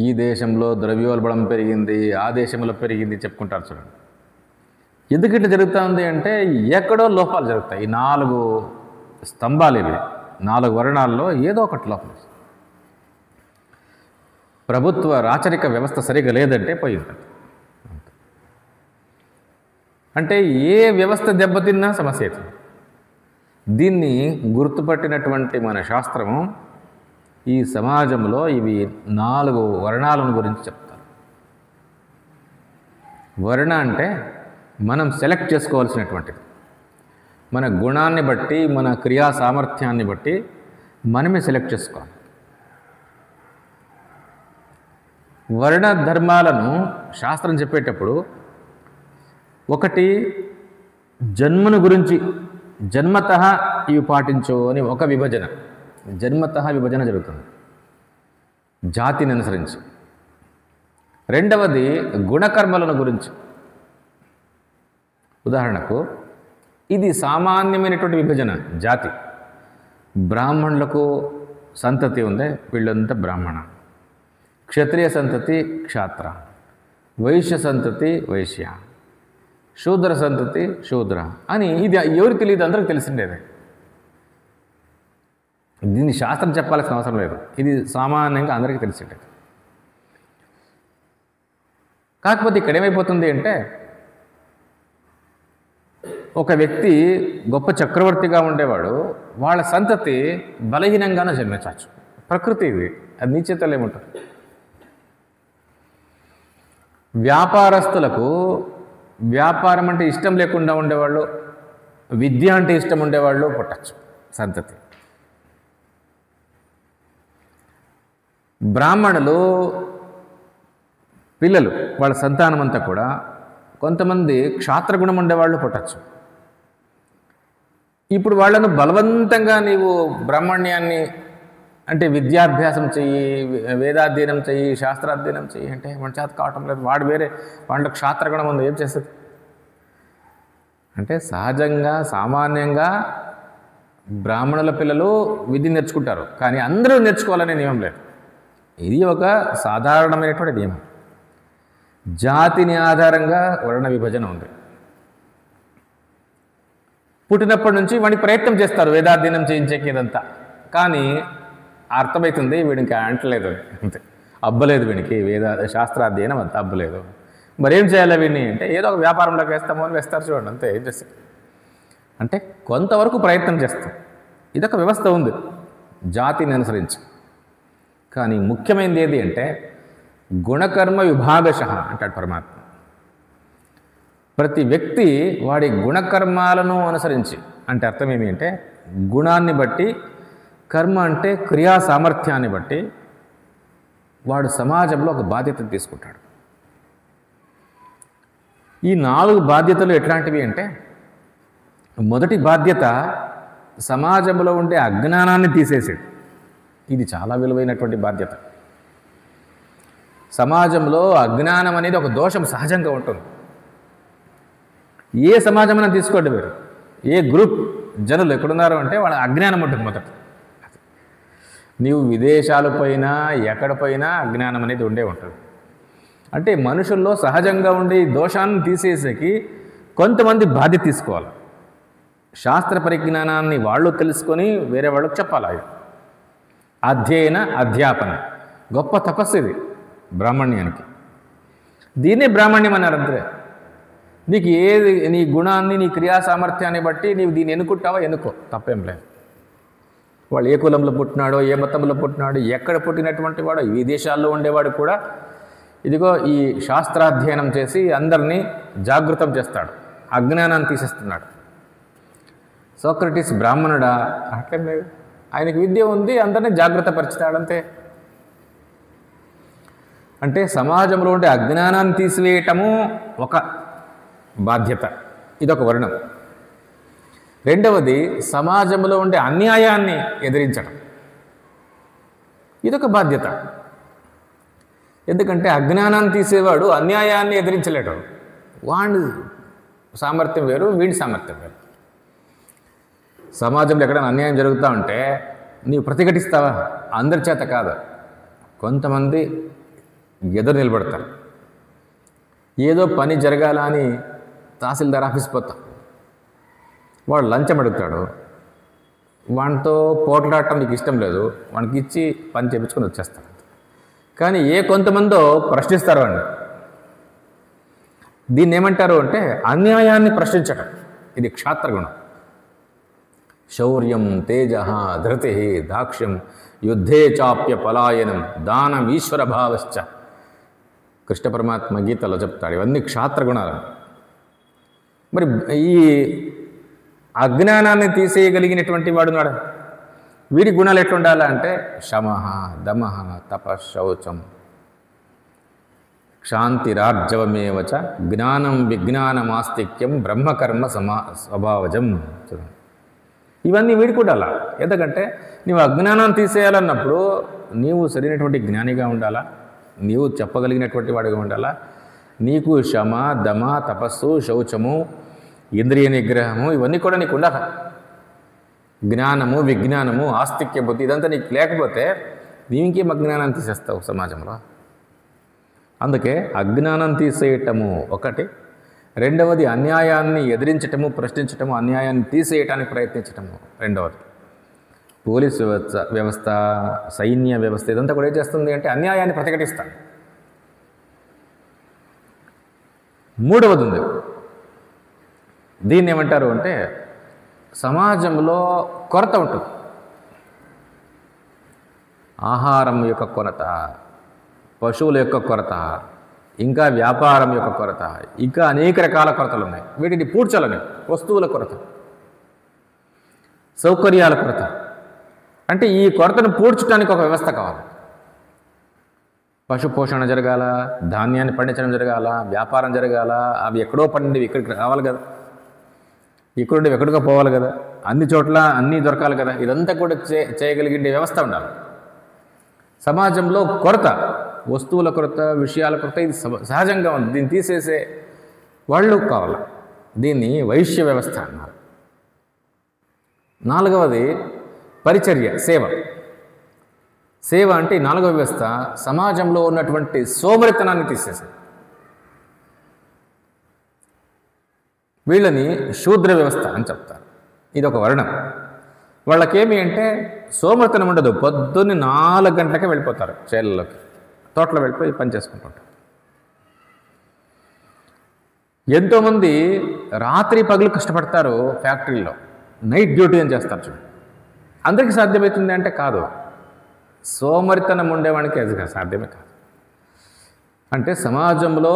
ఈ దేశంలో ద్రవ్యోల్బణం పెరిగింది, ఆ దేశంలో పెరిగింది చెప్పుకుంటారు చూడండి. ఎందుకు ఇట్లా జరుగుతుంది అంటే ఎక్కడో లోపాలు జరుగుతాయి. ఈ 4 స్తంభాలు ఇవి, 4 వర్ణాల్లో ఏదో ఒకటి లోపం. ప్రభుత్వ రాచరిక వ్యవస్థ సరిగా లేదంటే పోయింది. అంటే ఏ వ్యవస్థ దెబ్బతిన్నా సమస్య అవుతుంది. దీన్ని గుర్తుపట్టినటువంటి మన శాస్త్రము ఈ సమాజంలో ఇవి 4 వర్ణాలను గురించి చెప్తారు. వర్ణ అంటే మనం సెలెక్ట్ చేసుకోవాల్సినటువంటిది. మన గుణాన్ని బట్టి, మన క్రియా సామర్థ్యాన్ని బట్టి మనమే సెలెక్ట్ చేసుకోవాలి. వర్ణ ధర్మాలను శాస్త్రం చెప్పేటప్పుడు ఒకటి జన్మను గురించి, జన్మతః ఇవి పాటించు అని ఒక విభజన, జన్మతః విభజన జరుగుతుంది జాతిని అనుసరించి. రెండవది గుణకర్మలను గురించి. ఉదాహరణకు ఇది సామాన్యమైనటువంటి విభజన జాతి. బ్రాహ్మణులకు సంతతి ఉందే, వీళ్ళంతా బ్రాహ్మణ. క్షత్రియ సంతతి క్షాత్ర, వైశ్య సంతతి వైశ్య, శూద్ర సంతతి శూద్ర అని. ఇది ఎవరికి తెలియదు, అందరికి తెలిసిండేదే. దీన్ని శాస్త్రం చెప్పాల్సిన అవసరం లేదు, ఇది సామాన్యంగా అందరికీ తెలిసిండేది. కాకపోతే ఇక్కడ ఏమైపోతుంది అంటే ఒక వ్యక్తి గొప్ప చక్రవర్తిగా ఉండేవాడు, వాళ్ళ సంతతి బలహీనంగానే జన్మించవచ్చు. ప్రకృతి ఇది, అది నీ చేతుల్లో ఏముంటుంది. వ్యాపారస్తులకు వ్యాపారం అంటే ఇష్టం లేకుండా ఉండేవాళ్ళు, విద్య అంటే ఇష్టం ఉండేవాళ్ళు పుట్టచ్చు సంతతి. బ్రాహ్మణులు పిల్లలు, వాళ్ళ సంతానం అంతా కూడా కొంతమంది క్షాత్రగుణం ఉండేవాళ్ళు పుట్టచ్చు. ఇప్పుడు వాళ్ళను బలవంతంగా నీవు బ్రాహ్మణ్యాన్ని అంటే విద్యాభ్యాసం చెయ్యి, వేదాధ్యయనం చెయ్యి, శాస్త్రాధ్యయనం చెయ్యి అంటే మన చేత కావటం లేదు. వాడు వేరే వాళ్ళ క్షాత్రగుణం ఉంది, ఏం చేస్తుంది అంటే సహజంగా సామాన్యంగా బ్రాహ్మణుల పిల్లలు విద్య నేర్చుకుంటారు, కానీ అందరూ నేర్చుకోవాలనే నియమం లేదు. ఇది ఒక సాధారణమైనటువంటి నియమం. జాతిని ఆధారంగా వర్ణ విభజన ఉంది. పుట్టినప్పటి నుంచి వాడిని ప్రయత్నం చేస్తారు వేదాధ్యయనం చేయించేకి ఇదంతా, కానీ అర్థమవుతుంది వీడికి అంటలేదు, అంతే అబ్బలేదు వీడికి శాస్త్రాధ్యయనం అంత అబ్బలేదు. మరేం చేయాలి వీడిని అంటే ఏదో ఒక వ్యాపారంలోకి వేస్తామో అని వేస్తారు చూడండి, అంతే. ఏం చేస్తారు అంటే కొంతవరకు ప్రయత్నం చేస్తాం. ఇదొక వ్యవస్థ ఉంది జాతిని అనుసరించి. కానీ ముఖ్యమైనది ఏది అంటే గుణకర్మ విభాగశః అంటాడు పరమాత్మ. ప్రతి వ్యక్తి వాడి గుణకర్మాలను అనుసరించి, అంటే అర్థం ఏమి అంటే గుణాన్ని బట్టి, కర్మ అంటే క్రియా సామర్థ్యాన్ని బట్టి వాడు సమాజంలో ఒక బాధ్యత తీసుకుంటాడు. ఈ 4 బాధ్యతలు ఎట్లాంటివి అంటే మొదటి బాధ్యత సమాజంలో ఉండే అజ్ఞానాన్ని తీసేసేది. ఇది చాలా విలువైనటువంటి బాధ్యత. సమాజంలో అజ్ఞానం అనేది ఒక దోషం సహజంగా ఉంటుంది. ఏ సమాజమైనా తీసుకోండి మీరు, ఏ గ్రూప్ జనులు ఎక్కడున్నారు అంటే వాళ్ళ అజ్ఞానం ఉంటుంది మొదట. నీవు విదేశాలు పోయినా ఎక్కడ పోయినా అజ్ఞానం అనేది ఉండే ఉంటుంది. అంటే మనుషుల్లో సహజంగా ఉండే దోషాన్ని తీసేసేకి కొంతమంది బాధ్యత తీసుకోవాలి. శాస్త్ర పరిజ్ఞానాన్ని వాళ్ళు తెలుసుకొని వేరే వాళ్ళకి చెప్పాలి. అధ్యయన అధ్యాపన గొప్ప తపస్సు ఇది బ్రాహ్మణ్యానికి. దీన్నే బ్రాహ్మణ్యం అన్నారు అంతే. నీకు ఏది నీ గుణాన్ని నీ క్రియా సామర్థ్యాన్ని బట్టి నీవు దీన్ని ఎన్నుకుంటావో ఎన్నుకో, తప్పేం లేదు. వాళ్ళు ఏ కులంలో పుట్టినాడో, ఏ మతంలో పుట్టినాడో, ఎక్కడ పుట్టినటువంటి వాడో, ఈ దేశాల్లో ఉండేవాడు కూడా ఇదిగో ఈ శాస్త్రాధ్యయనం చేసి అందరినీ జాగృతం చేస్తాడు, అజ్ఞానాన్ని తీసేస్తున్నాడు. సోక్రటీస్ బ్రాహ్మణుడా? అట్లేం లేదు, ఆయనకి విద్య ఉంది, అందరినీ జాగ్రత్త పరుచుతాడంతే. అంటే సమాజంలో ఉండే అజ్ఞానాన్ని తీసివేయటము ఒక బాధ్యత, ఇదొక వర్ణం. రెండవది సమాజంలో ఉండే అన్యాయాన్ని ఎదిరించడం, ఇదొక బాధ్యత. ఎందుకంటే అజ్ఞానాన్ని తీసేవాడు అన్యాయాన్ని ఎదిరించలేడు. వాడి సామర్థ్యం వేరు, వీడి సామర్థ్యం వేరు. సమాజంలో ఎక్కడైనా అన్యాయం జరుగుతూ ఉంటే నీవు ప్రతిఘటిస్తావా? అందరి చేత కాదు, కొంతమంది ఎదురు నిలబడతారు. ఏదో పని జరగాల అని తహసీల్దార్ ఆఫీస్ పోతాం, వాడు లంచం అడుగుతాడు, వాడితో పోట్లాడటం నీకు ఇష్టం లేదు, వానికి ఇచ్చి పని చేయించుకొని వచ్చేస్తాడు. కానీ కొంతమందో ప్రశ్నిస్తారు వాడిని. దీన్ని ఏమంటారు అంటే అన్యాయాన్ని ప్రశ్నించటం, ఇది క్షాత్రగుణం. శౌర్యం తేజ ధృతి దాక్ష్యం యుద్ధే చాప్య పలాయనం దానం ఈశ్వర భావశ్చ, కృష్ణ పరమాత్మ గీతలో చెప్తాడు. ఇవన్నీ క్షాత్రగుణాలు. మరి ఈ అజ్ఞానాన్ని తీసేయగలిగినటువంటి వాడు నాడు, వీడి గుణాలు ఎట్లుండాలి అంటే శమః దమః తపః శౌచం క్షాంతిరార్జవమేవచ జ్ఞానం విజ్ఞానమాస్తిక్యం బ్రహ్మకర్మ స్వభావజం. ఇవన్నీ వీడుకుండాలా. ఎందుకంటే నీవు అజ్ఞానాన్ని తీసేయాలన్నప్పుడు నీవు సరైనటువంటి జ్ఞానిగా ఉండాలా, నీవు చెప్పగలిగినటువంటి వాడిగా ఉండాలా. నీకు శమ దమ తపస్సు శౌచము ఇంద్రియ నిగ్రహము ఇవన్నీ కూడా నీకు ఉండాలి. జ్ఞానము విజ్ఞానము ఆస్తిక్య బుద్ధి ఇదంతా నీకు లేకపోతే నీకేం అజ్ఞానాన్ని తీసేస్తావు సమాజంలో. అందుకే అజ్ఞానం తీసేయటము ఒకటి, రెండవది అన్యాయాన్ని ఎదిరించటము, ప్రశ్నించటము, అన్యాయాన్ని తీసేయటానికి ప్రయత్నించటము రెండవది. పోలీస్ వ్యవస్థ సైన్య వ్యవస్థ ఇదంతా కూడా ఏం చేస్తుంది అంటే అన్యాయాన్ని ప్రతిఘటిస్తాను. మూడవది ఉంది, దీన్ని ఏమంటారు అంటే సమాజంలో కొరత ఉంటుంది. ఆహారం యొక్క కొరత, పశువుల యొక్క కొరత, ఇంకా వ్యాపారం యొక్క కొరత, ఇంకా అనేక రకాల కొరతలు ఉన్నాయి. వీటిని పూడ్చాలని వస్తువుల కొరత, సౌకర్యాల కొరత. అంటే ఈ కొరతను పూడ్చడానికి ఒక వ్యవస్థ కావాలి. పశు పోషణ జరగాల, ధాన్యాన్ని పండించడం జరగాల, వ్యాపారం జరగాల, అవి ఎక్కడో పండి ఇక్కడికి రావాలి కదా, ఇక్కడ ఎక్కడికో పోవాలి కదా, అన్ని చోట్ల అన్నీ దొరకాలి కదా, ఇదంతా కూడా చేయగలిగే వ్యవస్థ ఉండాలి. సమాజంలో కొరత, వస్తువుల కొరత, విషయాల కొరత ఇది సహజంగా ఉంది. దీన్ని తీసేసే వాళ్ళు కావాలి. దీన్ని వైశ్య వ్యవస్థ అన్నారు. 4వది పరిచర్య, సేవ. సేవ అంటే 4వ వ్యవస్థ సమాజంలో ఉన్నటువంటి సోమరితనాన్ని తీసేసేది. వీళ్ళని శూద్ర వ్యవస్థ అని చెప్తారు. ఇది ఒక వర్ణం. వాళ్ళకేమి అంటే సోమరితనం ఉండదు. పొద్దున్న 4 గంటలకే వెళ్ళిపోతారు చేలల్లోకి, తోటలో వెళ్ళిపోయి పని చేసుకుంటుంటారు. ఎంతోమంది రాత్రి పగలు కష్టపడతారు ఫ్యాక్టరీలో, నైట్ డ్యూటీ అని చేస్తారు. చూడండి, అందరికీ సాధ్యమవుతుంది అంటే కాదు. సోమరితనం ఉండేవాడికి అది సాధ్యమే కాదు. అంటే సమాజంలో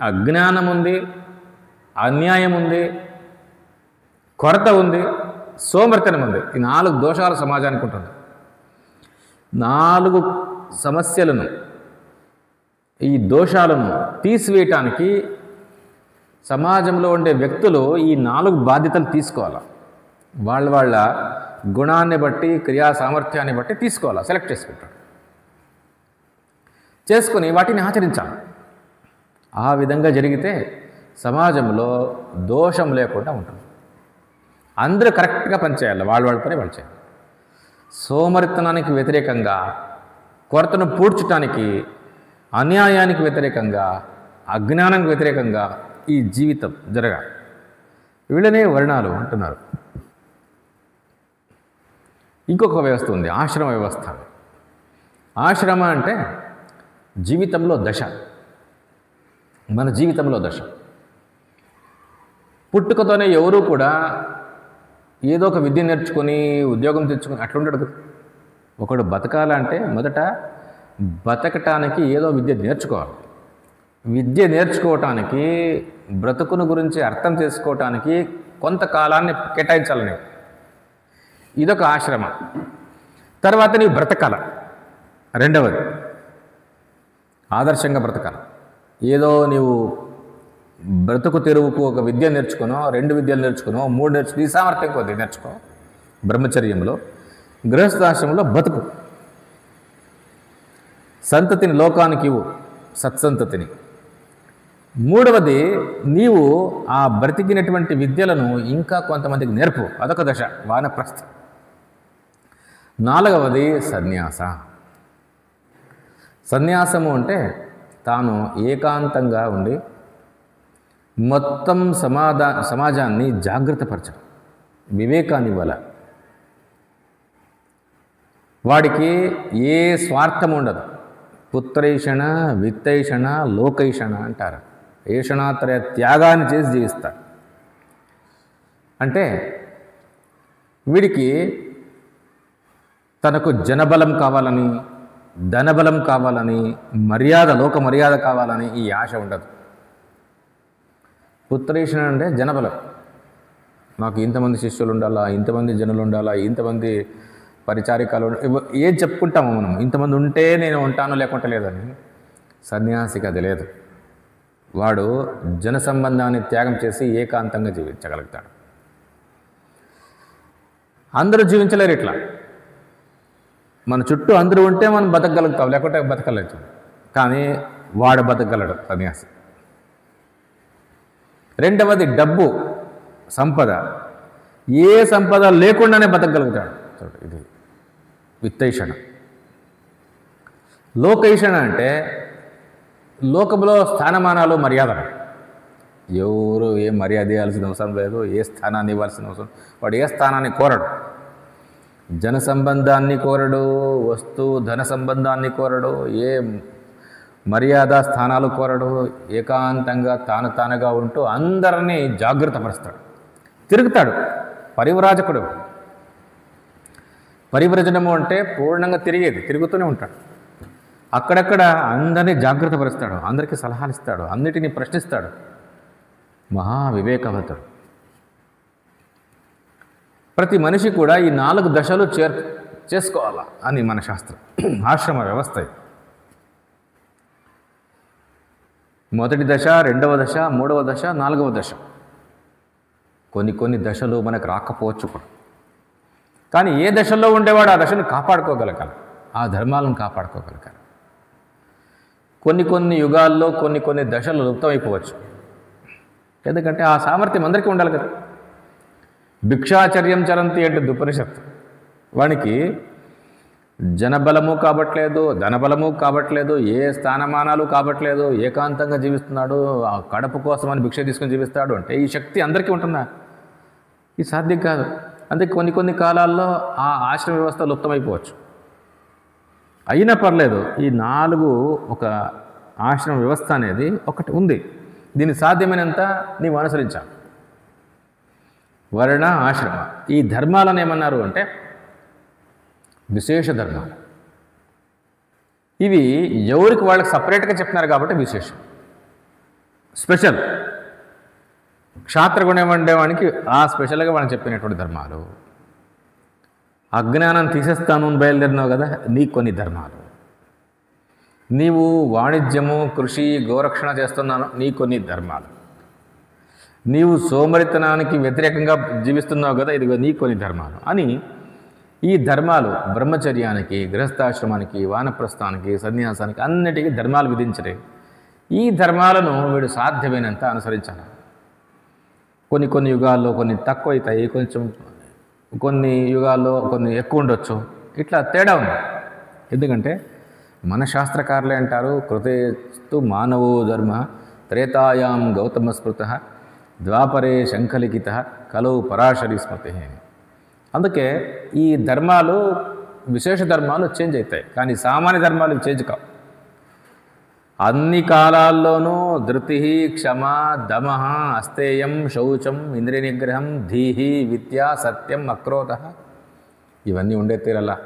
అజ్ఞానం ఉంది, అన్యాయం ఉంది, కొరత ఉంది, సోమరితనం ఉంది. ఈ 4 దోషాలు సమాజానికి ఉంటుంది. 4 సమస్యలను, ఈ దోషాలను తీసివేయటానికి సమాజంలో ఉండే వ్యక్తులు ఈ 4 బాధ్యతలు తీసుకోవాలి. వాళ్ళ గుణాన్ని బట్టి, క్రియా సామర్థ్యాన్ని బట్టి తీసుకోవాలి, సెలెక్ట్ చేసుకుంటాడు. చేసుకుని వాటిని ఆచరించాలి. ఆ విధంగా జరిగితే సమాజంలో దోషం లేకుండా ఉంటుంది. అందరూ కరెక్ట్గా పనిచేయాలి, వాళ్ళ పని వాళ్ళు చేయాలి. సోమరితనానికి వ్యతిరేకంగా, కొరతను పూడ్చడానికి, అన్యాయానికి వ్యతిరేకంగా, అజ్ఞానానికి వ్యతిరేకంగా ఈ జీవితం జరగాలి. వీళ్ళనే వర్ణాలు అంటున్నారు. ఇంకొక వ్యవస్థ ఉంది, ఆశ్రమ వ్యవస్థ. ఆశ్రమ అంటే జీవితంలో దశ, మన జీవితంలో దశ. పుట్టుకతోనే ఎవరూ కూడా ఏదో ఒక విద్య నేర్చుకొని ఉద్యోగం తెచ్చుకొని అట్లుండడు. ఒకడు బతకాలంటే మొదట బతకటానికి ఏదో విద్య నేర్చుకోవాలి. విద్య నేర్చుకోవటానికి, బ్రతుకును గురించి అర్థం చేసుకోవటానికి కొంతకాలాన్ని కేటాయించాలని, ఇదొక ఆశ్రమ. తర్వాత నీవు బ్రతకాల, రెండవది ఆదర్శంగా బ్రతకాల. ఏదో నీవు బ్రతుకు తెరువుకు ఒక విద్య నేర్చుకునో, 2 విద్యలు నేర్చుకునో, 3 నేర్చుకుని ఈ సామర్థ్యం కొద్ది నేర్చుకో. బ్రహ్మచర్యంలో, గృహస్థాశ్రమంలో బతుకు. సంతతిని లోకానికి ఇవ్వు, సత్సంతతిని. 3వది నీవు ఆ బ్రతికినటువంటి విద్యలను ఇంకా కొంతమందికి నేర్పు, అదొక దశ, వానప్రస్థ. 4వది సన్యాస. సన్యాసము అంటే తాను ఏకాంతంగా ఉండి మొత్తం సమాజాన్ని జాగ్రత్తపరచడం, వివేకాన్ని ఇవ్వాల. వాడికి ఏ స్వార్థం ఉండదు. పుత్రైషణ, విత్తైషణ, లోకైషణ అంటారు. ఏషణాత్రయ త్యాగాన్ని చేసి జీవిస్తాడు. అంటే వీడికి తనకు జనబలం కావాలని, ధనబలం కావాలని, మర్యాద, లోక మర్యాద కావాలని ఈ ఆశ ఉండదు. పుత్రేషణ అంటే జనబలం. నాకు ఇంతమంది శిష్యులు ఉండాలా, ఇంతమంది జనులు ఉండాలా, ఇంతమంది పరిచారికలు, ఏం చెప్పుకుంటాము మనం, ఇంతమంది ఉంటే నేను ఉంటాను లేకుంటే లేదని. సన్యాసికి అది లేదు. వాడు జన సంబంధాన్ని త్యాగం చేసి ఏకాంతంగా జీవించగలుగుతాడు. అందరూ జీవించలేరు ఇట్లా. మన చుట్టూ అందరూ ఉంటే మనం బతకగలుగుతాం, లేకుంటే బతకలేదు. కానీ వాడు బతకగలడు సన్యాసి. రెండవది డబ్బు, సంపద. ఏ సంపద లేకుండానే బతకగలుగుతాడు. ఇది విత్తైషణ. లోకైషణ అంటే లోకంలో స్థానమానాలు, మర్యాదలు. ఎవరు ఏ మర్యాద ఇవ్వాల్సిన అవసరం లేదు, ఏ స్థానాన్ని ఇవ్వాల్సిన అవసరం. వాడు ఏ స్థానాన్ని కోరడు. జన సంబంధాన్ని కోరడు, ధన సంబంధాన్ని కోరడు, ఏ మర్యాద స్థానాలు కోరడు. ఏకాంతంగా తానుగా ఉంటూ అందరినీ జాగృతపరుస్తాడు, తిరుగుతాడు. పరివ్రాజకుడు. పరివ్రజనము అంటే పూర్ణంగా తిరిగేది, తిరుగుతూనే ఉంటాడు. అక్కడక్కడ అందరినీ జాగృతపరుస్తాడు, అందరికీ సలహాలు ఇస్తాడు, అన్నిటినీ ప్రశ్నిస్తాడు. మహా వివేకవంతుడు. ప్రతి మనిషి కూడా ఈ 4 దశలు చేసుకోవాలా అని మన శాస్త్రం. ఆశ్రమ వ్యవస్థ. మొదటి దశ, రెండవ దశ, మూడవ దశ, నాలుగవ దశ. కొన్ని దశలు మనకు రాకపోవచ్చు కూడా. కానీ ఏ దశలో ఉండేవాడు ఆ దశను కాపాడుకోగలగాలి, ఆ ధర్మాలను కాపాడుకోగలగాలి. కొన్ని యుగాల్లో కొన్ని దశలు లుప్తమైపోవచ్చు. ఎందుకంటే ఆ సామర్థ్యం అందరికీ ఉండాలి కదా. భిక్షాచర్యం చరంతి అంటే ఉపనిషత్తు. వానికి జనబలము కావట్లేదు, ధనబలము కావట్లేదు, ఏ స్థానమానాలు కావట్లేదు, ఏకాంతంగా జీవిస్తున్నాడు, ఆ కడప కోసం అని భిక్ష తీసుకొని జీవిస్తాడు అంటే ఈ శక్తి అందరికీ ఉంటుందా? ఇది సాధ్యం కాదు. అందుకే కొన్ని కాలాల్లో ఆ ఆశ్రమ వ్యవస్థ లుప్తమైపోవచ్చు. అయినా పర్లేదు, ఈ 4 ఒక ఆశ్రమ వ్యవస్థ అనేది ఒకటి ఉంది. దీన్ని సాధ్యమైనంత నీవు అనుసరించాలి. వర్ణ, ఆశ్రమ ఈ ధర్మాలను ఏమన్నారు అంటే విశేష ధర్మాలు. ఇవి ఎవరికి వాళ్ళకి సపరేట్గా చెప్తున్నారు కాబట్టి విశేషం, స్పెషల్. క్షాత్రగుణం ఉండేవానికి ఆ స్పెషల్గా వాళ్ళని చెప్పినటువంటి ధర్మాలు. అజ్ఞానం తీసేస్తాను అని బయలుదేరినావు కదా, నీకు కొన్ని ధర్మాలు. నీవు వాణిజ్యము, కృషి, గోరక్షణ చేస్తున్నాను, నీ కొన్ని ధర్మాలు. నీవు సోమరితనానికి వ్యతిరేకంగా జీవిస్తున్నావు కదా, ఇదిగో నీ కొన్ని ధర్మాలు అని ఈ ధర్మాలు బ్రహ్మచర్యానికి, గృహస్థాశ్రమానికి, వానప్రస్థానికి, సన్యాసానికి అన్నిటికీ ధర్మాలు విధించరే. ఈ ధర్మాలను వీడు సాధ్యమైనంత అనుసరించాలి. కొన్ని యుగాల్లో కొన్ని తక్కువ అవుతాయి, కొన్ని యుగాల్లో కొన్ని ఎక్కువ ఉండొచ్చు. ఇట్లా తేడా ఉంది. ఎందుకంటే మన శాస్త్రకారులే అంటారు, కృతేస్తు మానవో ధర్మ త్రేతాయాం గౌతమ స్మృత ద్వాపరే శంఖలిఖిత కలౌ పరాశరి స్మృతి. అందుకే ఈ ధర్మాలు, విశేష ధర్మాలు చేంజ్ అవుతాయి, కానీ సామాన్య ధర్మాలు చేంజ్ కావు. అన్ని కాలాల్లోనూ ధృతి, క్షమ, దమ, అస్తేయం, శౌచం, ఇంద్రియ నిగ్రహం, ధీహి, విద్య, సత్యం, అక్రోధ ఇవన్నీ ఉండే తీరలా.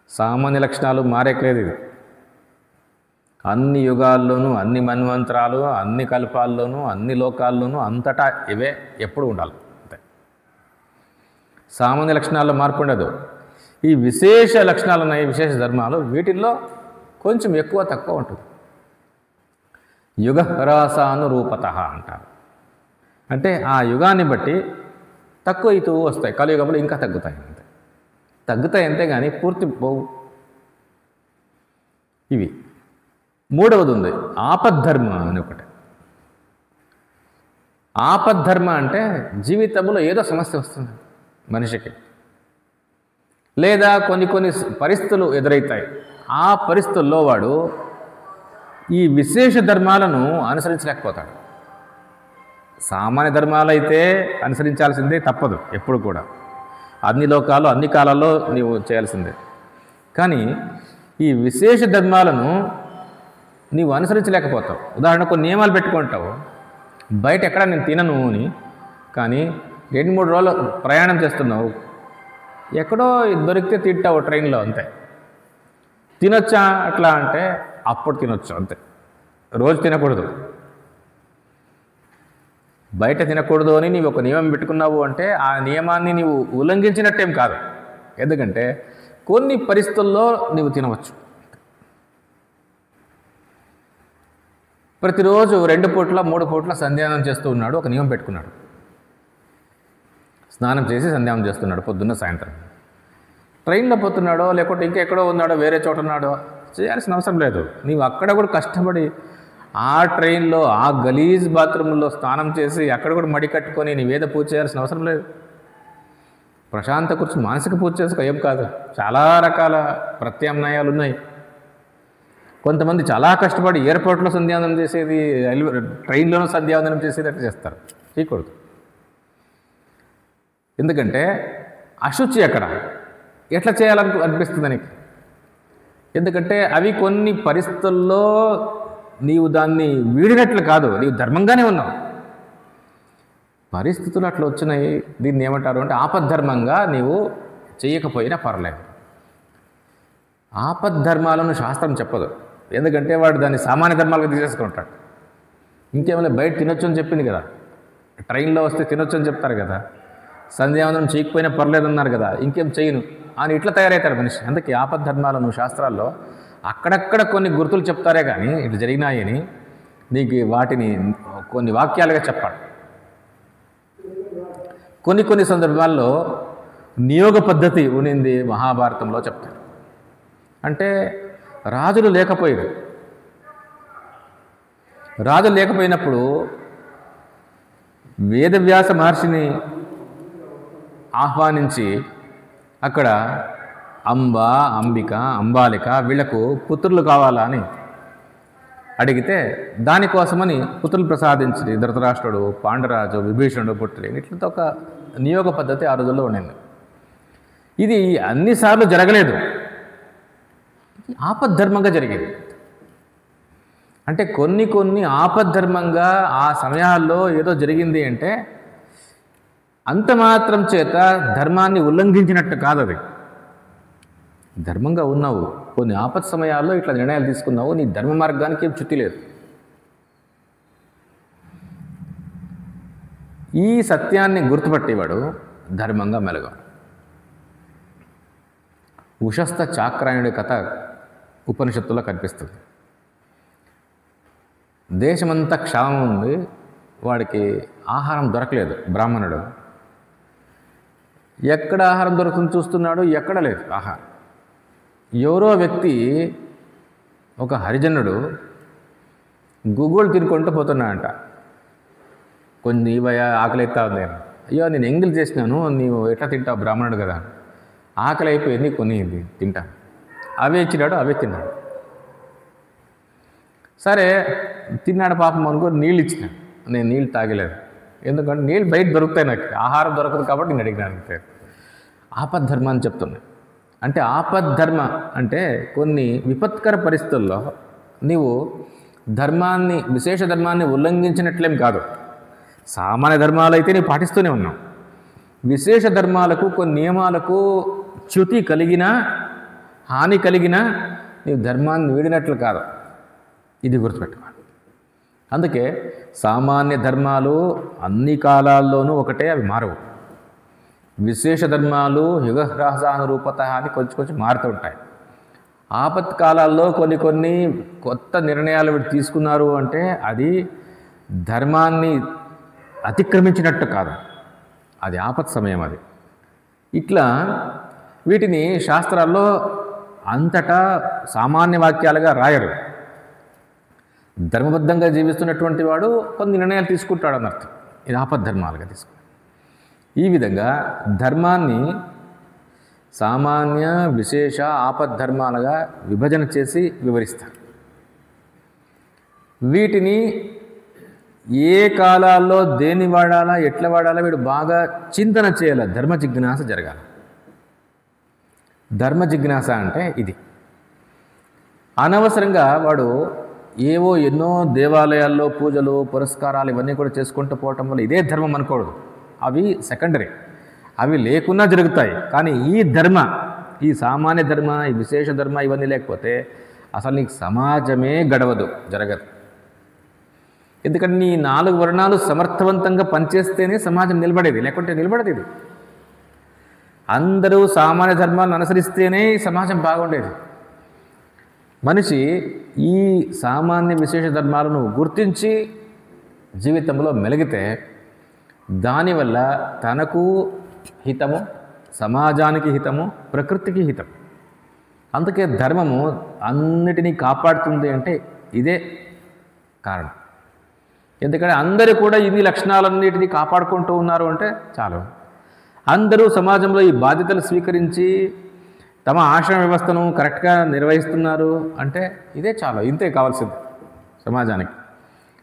సామాన్య లక్షణాలు మారేట్లేదు. ఇది అన్ని యుగాల్లోనూ, అన్ని మన్వంతరాలు, అన్ని కల్పాల్లోనూ, అన్ని లోకాల్లోనూ అంతటా ఇవే ఎప్పుడు ఉండాలి. అంతే. సామాన్య లక్షణాల్లో మార్పు ఉండదు. ఈ విశేష లక్షణాలు ఉన్నాయి, విశేష ధర్మాలు, వీటిల్లో కొంచెం ఎక్కువ తక్కువ ఉంటుంది. యుగ హ్రాసానురూపత అంటారు. అంటే ఆ యుగాన్ని బట్టి తక్కువ అవుతూ వస్తాయి. కలియుగంలో ఇంకా తగ్గుతాయి. అంతే తగ్గుతాయి, అంతే కానీ పూర్తి పోవు. ఇవి. మూడవది ఉంది ఆపద్ధర్మ అని ఒకటి. ఆపద్ధర్మ అంటే జీవితంలో ఏదో సమస్య వస్తుంది మనిషికి, లేదా కొన్ని పరిస్థితులు ఎదురవుతాయి. ఆ పరిస్థితుల్లో వాడు ఈ విశేష ధర్మాలను అనుసరించలేకపోతాడు. సామాన్య ధర్మాలు అయితే అనుసరించాల్సిందే, తప్పదు ఎప్పుడు కూడా. అన్ని లోకాలు, అన్ని కాలాల్లో నీవు చేయాల్సిందే. కానీ ఈ విశేష ధర్మాలను నీవు అనుసరించలేకపోతావు. ఉదాహరణకు కొన్ని నియమాలు పెట్టుకుంటావు. బయట ఎక్కడ నేను తినను అని, కానీ 2-3 రోజులు ప్రయాణం చేస్తున్నావు, ఎక్కడో దొరికితే తింటావు ట్రైన్లో, అంతే. తినొచ్చా అట్లా అంటే అప్పుడు తినొచ్చు, అంతే. రోజు తినకూడదు. బయట తినకూడదు అని నీవు ఒక నియమం పెట్టుకున్నావు అంటే ఆ నియమాన్ని నీవు ఉల్లంఘించినట్టేం కాదు. ఎందుకంటే కొన్ని పరిస్థితుల్లో నీవు తినవచ్చు. ప్రతిరోజు 2 పూట్ల 3 పూట్ల సంధ్యానం చేస్తూ ఉన్నాడు, ఒక నియమం పెట్టుకున్నాడు. స్నానం చేసి సంధ్యానం చేస్తున్నాడు పొద్దున్న సాయంత్రం. ట్రైన్లో పోతున్నాడో లేకుంటే ఇంకెక్కడో ఉన్నాడో, వేరే చోట ఉన్నాడో, చేయాల్సిన అవసరం లేదు. నీవు అక్కడ కూడా కష్టపడి ఆ ట్రైన్లో ఆ గలీజ్ బాత్రూంలో స్నానం చేసి అక్కడ కూడా మడి కట్టుకొని నీవేదో పూజ చేయాల్సిన అవసరం లేదు. ప్రశాంత కూర్చుని మానసిక పూజ చేసుకో, ఏం కాదు. చాలా రకాల ప్రత్యామ్నాయాలు ఉన్నాయి. కొంతమంది చాలా కష్టపడి ఎయిర్పోర్ట్లో సంధ్యావందనం చేసేది, ట్రైన్లోనూ సంధ్యావందనం చేసేది అట్లా చేస్తారు. చేయకూడదు. ఎందుకంటే అశుచి అక్కడ ఎట్లా చేయాలనిపిస్తుంది నీకు. ఎందుకంటే అవి కొన్ని పరిస్థితుల్లో నీవు దాన్ని వీడినట్లు కాదు, నీవు ధర్మంగానే ఉన్నావు. పరిస్థితులు అట్లా వచ్చినాయి, దీన్ని ఏమంటారు అంటే ఆపద్ధర్మంగా నీవు చేయకపోయినా పర్లేదు. ఆపద్ధర్మాలను శాస్త్రం చెప్పదు. ఎందుకంటే వాడు దాన్ని సామాన్య ధర్మాలుగా తీసేసుకుంటాడు. ఇంకేమైనా బయట తినొచ్చు అని చెప్పింది కదా, ట్రైన్లో వస్తే తినొచ్చు అని చెప్తారు కదా, సంధ్యావందనం చేయకపోయినా పర్లేదన్నారు కదా, ఇంకేం చేయను అని ఇట్లా తయారవుతాడు మనిషి. అందుకే ఆపద్ధర్మాలను శాస్త్రాల్లో అక్కడక్కడ కొన్ని గుర్తులు చెప్తారే కానీ ఇట్లా జరిగినాయని నీకు వాటిని కొన్ని వాక్యాలుగా చెప్పాడు. కొన్ని సందర్భాల్లో నియోగ పద్ధతి ఉన్నింది మహాభారతంలో చెప్తారు. అంటే రాజులు లేకపోయారు. రాజులు లేకపోయినప్పుడు వేదవ్యాస మహర్షిని ఆహ్వానించి అక్కడ అంబ, అంబిక, అంబాలిక వీళ్లకు పుత్రులు కావాలా అని అడిగితే దానికోసమని పుత్రులు ప్రసాదించి ధృతరాష్ట్రుడు, పాండురాజు, విభీషణుడు పుత్రులు ఇట్లతో ఒక నియోగ పద్ధతి ఆ రోజుల్లో ఉండింది. ఇది అన్నిసార్లు జరగలేదు, ఆపద్ధర్మంగా జరిగేది. అంటే కొన్ని ఆపద్ధర్మంగా ఆ సమయాల్లో ఏదో జరిగింది అంటే అంత మాత్రం చేత ధర్మాన్ని ఉల్లంఘించినట్టు కాదు. అది ధర్మంగా ఉన్నావు, కొన్ని ఆపత్ సమయాల్లో ఇట్లా నిర్ణయాలు తీసుకున్నావు, నీ ధర్మ మార్గానికి ఏం చ్యుతి లేదు. ఈ సత్యాన్ని గుర్తుపట్టేవాడు ధర్మంగా మెలగాడు. ఉషస్థ చాక్రాయణుడి కథ ఉపనిషత్తులో కనిపిస్తుంది. దేశమంతా క్షామం ఉంది, వాడికి ఆహారం దొరకలేదు. బ్రాహ్మణుడు ఎక్కడ ఆహారం దొరుకుతుంది చూస్తున్నాడు, ఎక్కడ లేదు ఆహారం. ఎవరో వ్యక్తి, ఒక హరిజనుడు గుగ్గులు తినుకుంటూ పోతున్నాడంట. కొన్ని ఇవయా ఆకలి ఎత్తా ఉంది. అయ్యో నేను ఎంగిల్ చేసినాను, నీవు ఎట్లా తింటావు బ్రాహ్మణుడు కదా, ఆకలి అయిపోయింది, కొన్ని తింటా. అవే ఇచ్చినాడు, అవే తిన్నాడు. సరే తిన్నాడు పాపం అనుకో, నీళ్ళు ఇచ్చినాడు. నేను నీళ్ళు తాగలేదు, ఎందుకంటే నీళ్ళు బయట దొరుకుతాయి, నాకు ఆహారం దొరకదు కాబట్టి నేను అడిగినాను అంతే. ఆపద్ధర్మ అని చెప్తున్నాను. అంటే ఆపద్ధర్మ అంటే కొన్ని విపత్కర పరిస్థితుల్లో నీవు ధర్మాన్ని, విశేష ధర్మాన్ని ఉల్లంఘించినట్లేం కాదు. సామాన్య ధర్మాలు అయితే నీవు పాటిస్తూనే ఉన్నావు. విశేష ధర్మాలకు, కొన్ని నియమాలకు చ్యుతి కలిగినా, హాని కలిగినా నీవు ధర్మాన్ని వీడినట్లు కాదు. ఇది గుర్తుపెట్టుకోవాలి. అందుకే సామాన్య ధర్మాలు అన్ని కాలాల్లోనూ ఒకటే, అవి మారవు. విశేష ధర్మాలు యుగహ్రాసానురూపత అని కొంచెం మారుతూ ఉంటాయి. ఆపత్కాలాల్లో కొన్ని కొత్త నిర్ణయాలు వీళ్ళు తీసుకున్నారు అంటే అది ధర్మాన్ని అతిక్రమించినట్టు కాదు, అది ఆపత్ సమయం. అది ఇట్లా వీటిని శాస్త్రాల్లో అంతటా సామాన్య వాక్యాలుగా రాయరు. ధర్మబద్ధంగా జీవిస్తున్నటువంటి వాడు కొన్ని నిర్ణయాలు తీసుకుంటాడు అన్నర్థం. ఇది ఆపద్ధర్మాలుగా తీసుకుంటాడు. ఈ విధంగా ధర్మాన్ని సామాన్య, విశేష, ఆపద్ధర్మాలుగా విభజన చేసి వివరిస్తారు. వీటిని ఏ కాలాల్లో దేన్ని వాడాలా, ఎట్లా వాడాలా వీడు బాగా చింతన చేయాలి. ధర్మ జిజ్ఞాస జరగాలి. ధర్మ జిజ్ఞాస అంటే ఇది. అనవసరంగా వాడు ఏవో ఎన్నో దేవాలయాల్లో పూజలు, పురస్కారాలు ఇవన్నీ కూడా చేసుకుంటూ పోవటం వల్ల ఇదే ధర్మం అనుకోవద్దు. అవి సెకండరీ, అవి లేకున్నా జరుగుతాయి. కానీ ఈ ధర్మ, ఈ సామాన్య ధర్మ, ఈ విశేష ధర్మ ఇవన్నీ లేకపోతే అసలు నీకు సమాజమే గడవదు, జరగదు. ఎందుకంటే నీ 4 వర్ణాలు సమర్థవంతంగా పనిచేస్తేనే సమాజం నిలబడేది, లేకుంటే నిలబడదు. ఇది అందరూ సామాన్య ధర్మాలను అనుసరిస్తేనే ఈ సమాజం బాగుండేది. మనిషి ఈ సామాన్య విశేష ధర్మాలను గుర్తించి జీవితంలో మెలిగితే దానివల్ల తనకు హితము, సమాజానికి హితము, ప్రకృతికి హితం. అందుకే ధర్మము అన్నిటినీ కాపాడుతుంది అంటే ఇదే కారణం. ఎందుకంటే అందరూ కూడా ఇన్ని లక్షణాలన్నిటినీ కాపాడుకుంటూ ఉన్నారు అంటే చాలు. అందరూ సమాజంలో ఈ బాధ్యతలు స్వీకరించి తమ ఆశ్రమ వ్యవస్థను కరెక్ట్గా నిర్వహిస్తున్నారు అంటే ఇదే చాలు, ఇంతే కావాల్సింది సమాజానికి.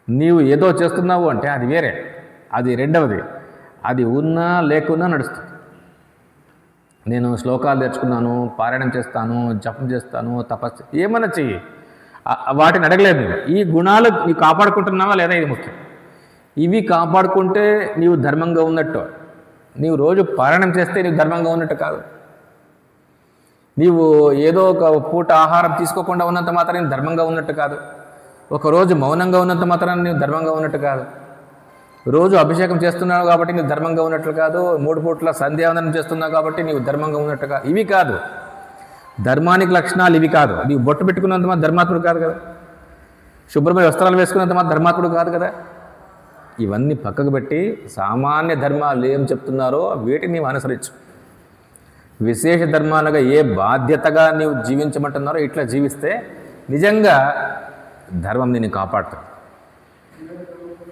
నీవు ఏదో చేస్తున్నావు అంటే అది వేరే, అది రెండవది. అది ఉన్నా లేకున్నా నడుస్తుంది. నేను శ్లోకాలు తెచ్చుకున్నాను, పారాయణం చేస్తాను, జపం చేస్తాను, తపస్సు ఏమన్నా చెయ్యి, వాటిని అడగలేదు. ఈ గుణాలు నీవు కాపాడుకుంటున్నావా లేదా, ఇది ముఖ్యం. ఇవి కాపాడుకుంటే నీవు ధర్మంగా ఉన్నట్టు. నీవు రోజు పారాయణం చేస్తే నీవు ధర్మంగా ఉన్నట్టు కాదు. నీవు ఏదో ఒక పూట ఆహారం తీసుకోకుండా ఉన్నంత మాత్రం నీవు ధర్మంగా ఉన్నట్టు కాదు. ఒకరోజు మౌనంగా ఉన్నంత మాత్రం నీవు ధర్మంగా ఉన్నట్టు కాదు. రోజు అభిషేకం చేస్తున్నావు కాబట్టి నీవు ధర్మంగా ఉన్నట్లు కాదు. 3 పూట్ల సంధ్యావందనం చేస్తున్నావు కాబట్టి నీవు ధర్మంగా ఉన్నట్టు కాదు. ఇవి కాదు ధర్మానికి లక్షణాలు, ఇవి కాదు. నీవు బొట్టు పెట్టుకున్నంత మాత్రం ధర్మాత్ముడు కాదు కదా. శుభ్రమైన వస్త్రాలు వేసుకున్నంత మాత్రం ధర్మాత్ముడు కాదు కదా. ఇవన్నీ పక్కకు పెట్టి సామాన్య ధర్మాలు ఏం చెప్తున్నారో వీటిని నీవు అనుసరించు. విశేష ధర్మాలుగా ఏ బాధ్యతగా నీవు జీవించమంటున్నారో ఇట్లా జీవిస్తే నిజంగా ధర్మం నిన్ను కాపాడుతుంది.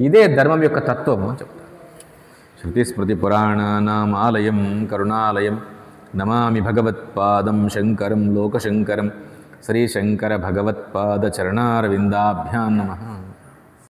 ఇదే ధర్మం యొక్క తత్వం అని చెప్తారు. శృతి స్మృతి పురాణానాం ఆలయం కరుణాలయం నమామి భగవత్పాదం శంకరం లోకశంకరం శ్రీశంకర భగవత్పాద చరణారవిందాభ్యాం నమః.